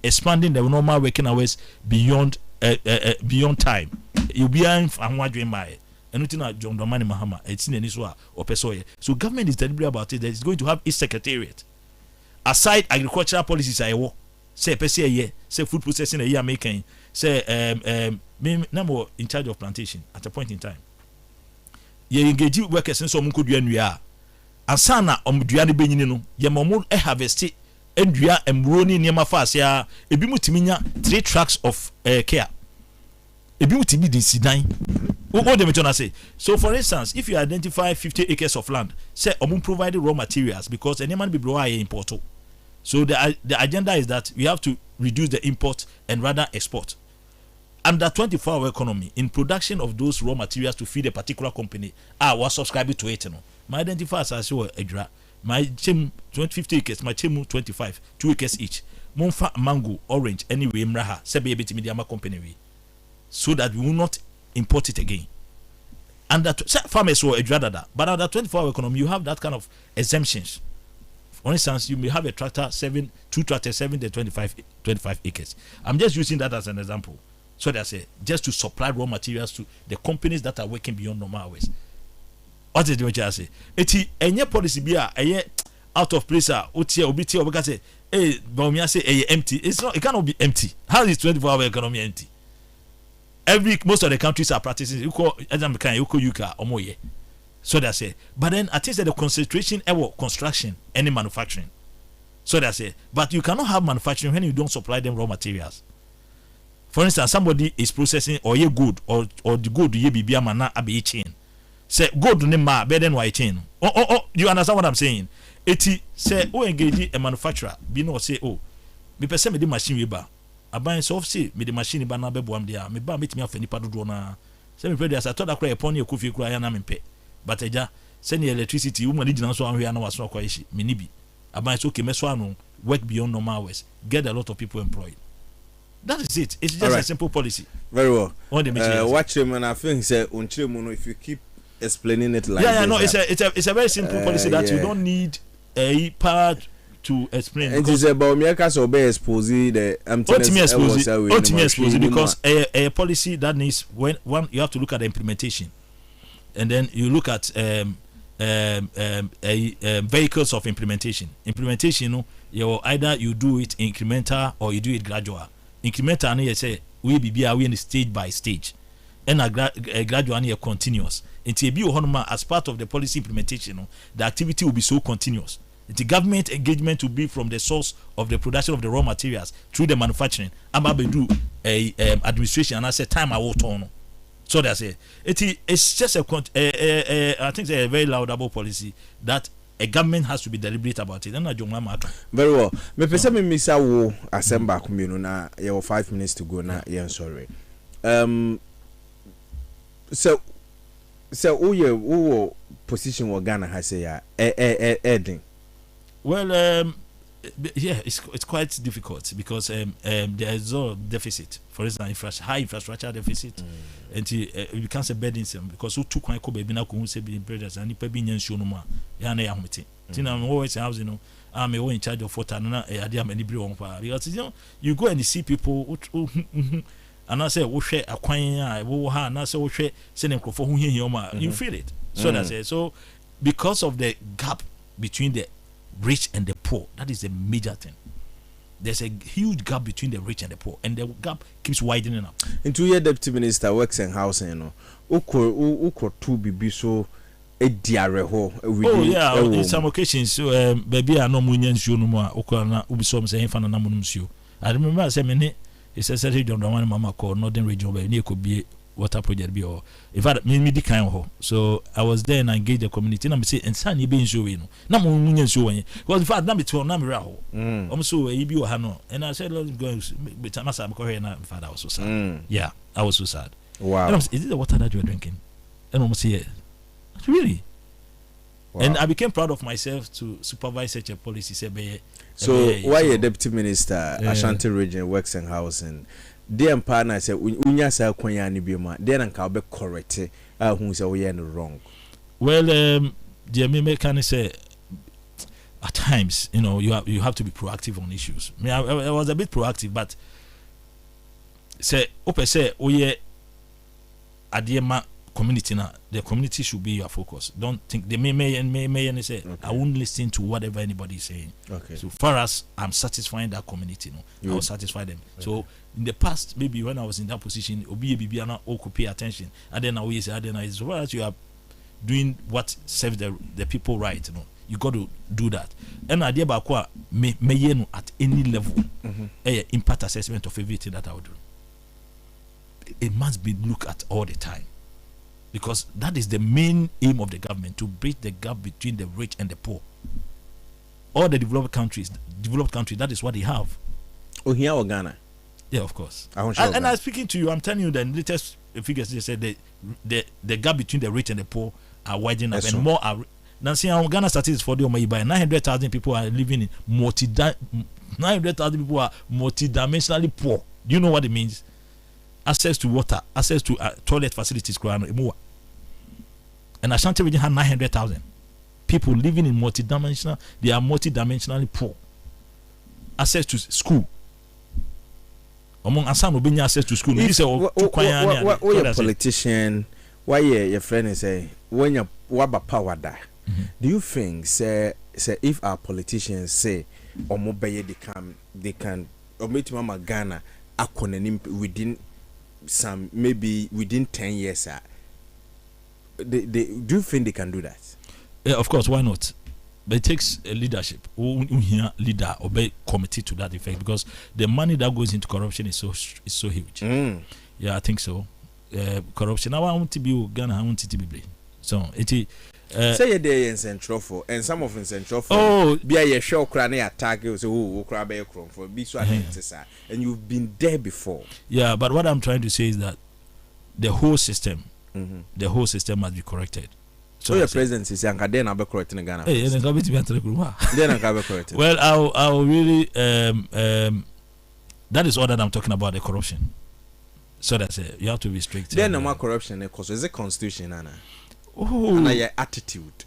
expanding the normal working hours beyond time. You'll be and what dream by and John Dramani Mahama. It's in any or Pesoye. So government is deliberate about it. That it's going to have its secretariat. Aside agricultural policies, I will say per year, say food processing a year making, say me number in charge of plantation at a point in time. Ye engage workers in some could dua ansana omdua ne benyini no ye momo harvest endua emroni niema fasia ebi mutiminya 3 tracks of care ebi mutimi di sidan what dem trying to say. So for instance, if you identify 50 acres of land, say omo provide raw materials because any man be blow import. So the agenda is that we have to reduce the import and rather export. Under 24-hour economy, in production of those raw materials to feed a particular company, I was subscribing to it. My identifiers as well, my chem 50 acres, my chemu 25, 2 acres each. Monfa mango, orange, anyway, mraha, sebe ebiti mediama company. So that we will not import it again. And that farmers were that, but under 24-hour economy, you have that kind of exemptions. For instance, you may have a tractor 2 tractors 7 to 25 acres. I'm just using that as an example. So that's it, just to supply raw materials to the companies that are working beyond normal hours. What is the way I say? Any policy be out of place. Obiti or say, hey, Baumia say empty. It's not. It cannot be empty. How is 24-hour economy empty? Most of the countries are practicing. You call Yuka or Moye. So that's it. But then I think that the concentration of construction and manufacturing. So that's it. But you cannot have manufacturing when you don't supply them raw materials. For instance, somebody is processing or ye good or the good ye be mana abe chain. Say good ne ma better than white chain. You understand what I'm saying? Eti say engage a manufacturer be no say me person me the machine we ba. Aban so say me the machine ba na be boam dia me ba metimi afani pa dodo na. Say me pray as I thought that cry upon ye kofi kura ya na me pe. But eja send the electricity woman digina so anhwe na waso kwa ishi me nibi. Aban so ke me so anu work beyond normal hours. Get a lot of people employed. That is it. It's just a simple policy. Very well. Watch him, and I think say if you keep explaining it like no, it's a very simple policy that you don't need a part to explain. And it's about America so be expose the ultimately expose because a policy that needs when one you have to look at the implementation, and then you look at vehicles of implementation. Implementation, you know, either you do it incremental or you do it gradual. Incremental, and you say we be in stage by stage, and a gradual and continuous. As part of the policy implementation, the activity will be so continuous. The government engagement will be from the source of the production of the raw materials through the manufacturing. I'm about to do a administration, and I said time I will turn. So that's it. It's just I think it's a very laudable policy that a government has to be deliberate about it. Very well. Me pese me misa wo assemble kumino na you 5 minutes to go na yeah sorry. So who position wa Ghana has say ya ending. Well, yeah, it's quite difficult because there is a deficit. For instance, high infrastructure deficit, and you can't say burdensome because who took my baby now who say being brothers and you being shown no more. I'm always housing. I'm in charge of 4 and I am any because you go and you see people who and I say we share a coin, and I say we share sending for who you feel it. So that's it. So because of the gap between the rich and the poor, that is a major thing. There's a huge gap between the rich and the poor, and the gap keeps widening up. Into your deputy minister works and housing, you know, uko to be so a diareho. Oh yeah, in some occasions, so baby, I know munians you no more. Okana ubisom saying fan namunumsio. I remember I said many. He says that he don't want mama call Northern Region, but it could be water project be or in fact me the kind of so I was there and I engaged the community and I say and son you been showing no munyan showing because in fact na between na me raho so e bi o ha no and I said let's go with Masa because here na in fact I was so sad. Yeah, I was so sad. Wow. And is it the water that you are drinking? And almost say really. Wow. And I became proud of myself to supervise such a policy. So why a deputy minister Ashanti Region Works and Housing the empire say unya sa kwanya ni bi ma then nka be correct who say we are wrong. Well the me can say at times you know you have to be proactive on issues. I was a bit proactive but say say we adiema community now the community should be your focus. Don't think they may say I won't listen to whatever anybody is saying. Okay. So far as I'm satisfying that community, I will satisfy them. Okay. So in the past, maybe when I was in that position, Obiana could pay attention, and then I will say, as far as you are doing what serves the people right, you got to do that. And idea about may at any level, impact assessment of everything that I would do. It must be looked at all the time. Because that is the main aim of the government, to bridge the gap between the rich and the poor. All the developed countries, that is what they have. Oh, here or Ghana? Yeah, of course. And I'm speaking to you, I'm telling you the latest figures, they said the gap between the rich and the poor are widening up, and more are. Now, see, Ghana statistics for the by 900,000 people are living in 900,000 people are multidimensionally poor. Do you know what it means? Access to water, access to toilet facilities, and Ashanti region had 900,000 people living in multidimensional. They are multidimensionally poor. Access to school. Among Asan Obenya access to school. This is a politician. Why your friend is say when you waba power da? Do you think say if our politicians say Omobeye they can or meet Mama Ghana within some maybe within 10 years they do you think they can do that? Yeah, of course, why not? But it takes a leadership leader or be committed to that effect, because the money that goes into corruption is so huge. Yeah, I think so. Corruption I want to be Ghana, I want it to be so it say a day in Central for and some of in Central for be a show cranny attack so who crab for be so and you've been there before. Yeah, but what I'm trying to say is that the whole system must be corrected. So your president is young, then I'll be correcting Ghana. Well, I'll really that is all that I'm talking about, the corruption. So that's it. You have to be strict. Then no more corruption, because it's a constitution, Anna. Oh, and your attitude.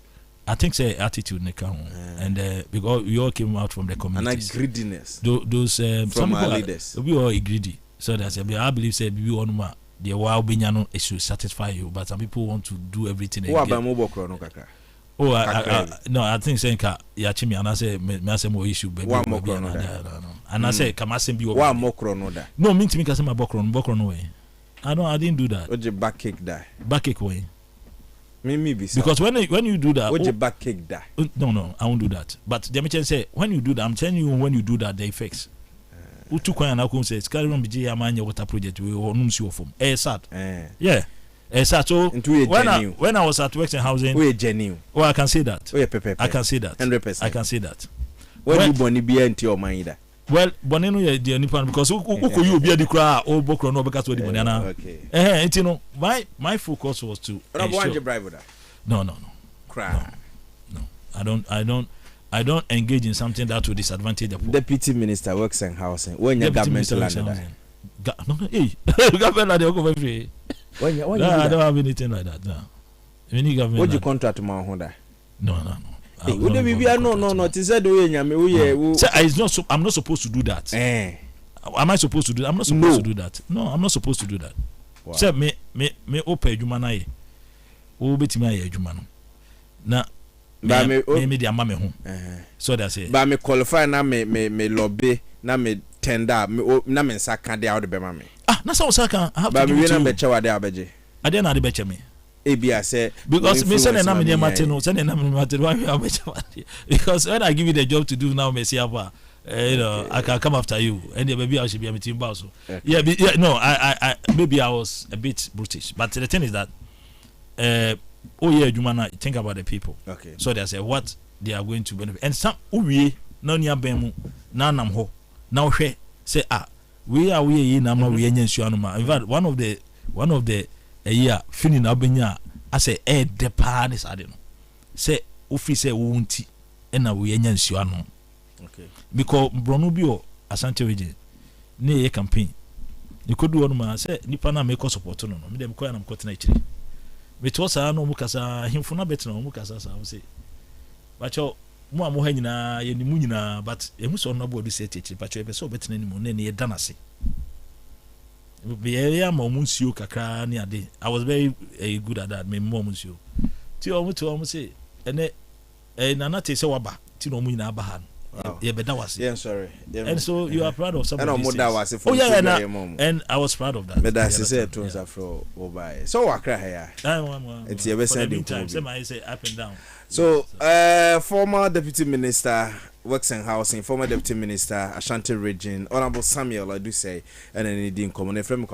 I think say attitude ne kan and because we all came out from the communities. And greediness. Those from our leaders. We all greedy. So that's I believe say we on ma the wow binyano it should satisfy you, but some people want to do everything again. Oh, I think saying ya chimi and I say me say more issue baby. And I say come ask me wa mokro no da. No, mean to me say my bokro no way. I didn't do that. What your back kick die? Back kick way. Maybe because when you do that, what your back kick die? No, I won't do that. But the mention say when you do that, I'm telling you when you do that, they fix. Utu kwa na ko say carry on biji amanya water project we onum si ofom. Sad. Yeah. Sad. So when I was at Works and Housing, we genuine. Oh, I can say that. I can say that. 100%. I can say that. When you boni be into your mind. Well, boneno ye the nipan because who you be the cry or bokro no because we the banana. Okay. You know, my focus was to No. Cry. No. I don't engage in something that will disadvantage the poor. Deputy Minister Works and Housing. When your government land. Hey, government they go free. I don't have anything like that. No. Any government. What you contract to my Honda? No. No. It is said I'm not supposed to do that. Am I supposed to do that? I'm not supposed to do that. No, I'm not supposed to do that. Wow. Say me open adwuma na ye. Wo betimi aye adwuma no. Na me dia ma me ho. So that say. Ba me qualify na me lobby na me tender na me nsaka dey out be ma me. Na so saka I have to. Ba me na be chewa dey abeje. Ade na ade be che me. Ebia say because me say na me dey matino, say na me matino why you abeche. Because when I give you the job to do now me see apa you know, I can come after you, and maybe I should be a team boss. Yeah, no, I maybe I was a bit brutish, but the thing is that, Jumana, think about the people. Okay. So they say what they are going to benefit, and some no near bemu, nanam ho, now say we nama we enyansuanuma. In fact, one of the year feeling abenya, I say the parties I don't know. Say ufi say wunti, and now we enyansuanum. Okay. Because Bronubio Asante region near a campaign. You could do one man say Nipana make us support no. Me dem koya na mkoti na ichiri. But was no mukasa himfuna better no mukasa sa say. But yo mo amoha nyina ye ni mu nyina but e muso no bo do say ichiri but yo be so better ni mu na ye danase. Be area ma omunsuo kakra ni ade. I was very good at that. Me mo omunsuo. Ti o mu say ene nana te say waba ti no mu nyina aba ha. Wow. Yeah, sorry. Yeah, and so you are proud of some of these things. And I was proud of that. But that's it. So I cry here. It's your best say up and down. So, former Deputy Minister Works and Housing, former Deputy Minister Ashanti Region, Honorable Samuel, I do say, and then he didn't come on a frame of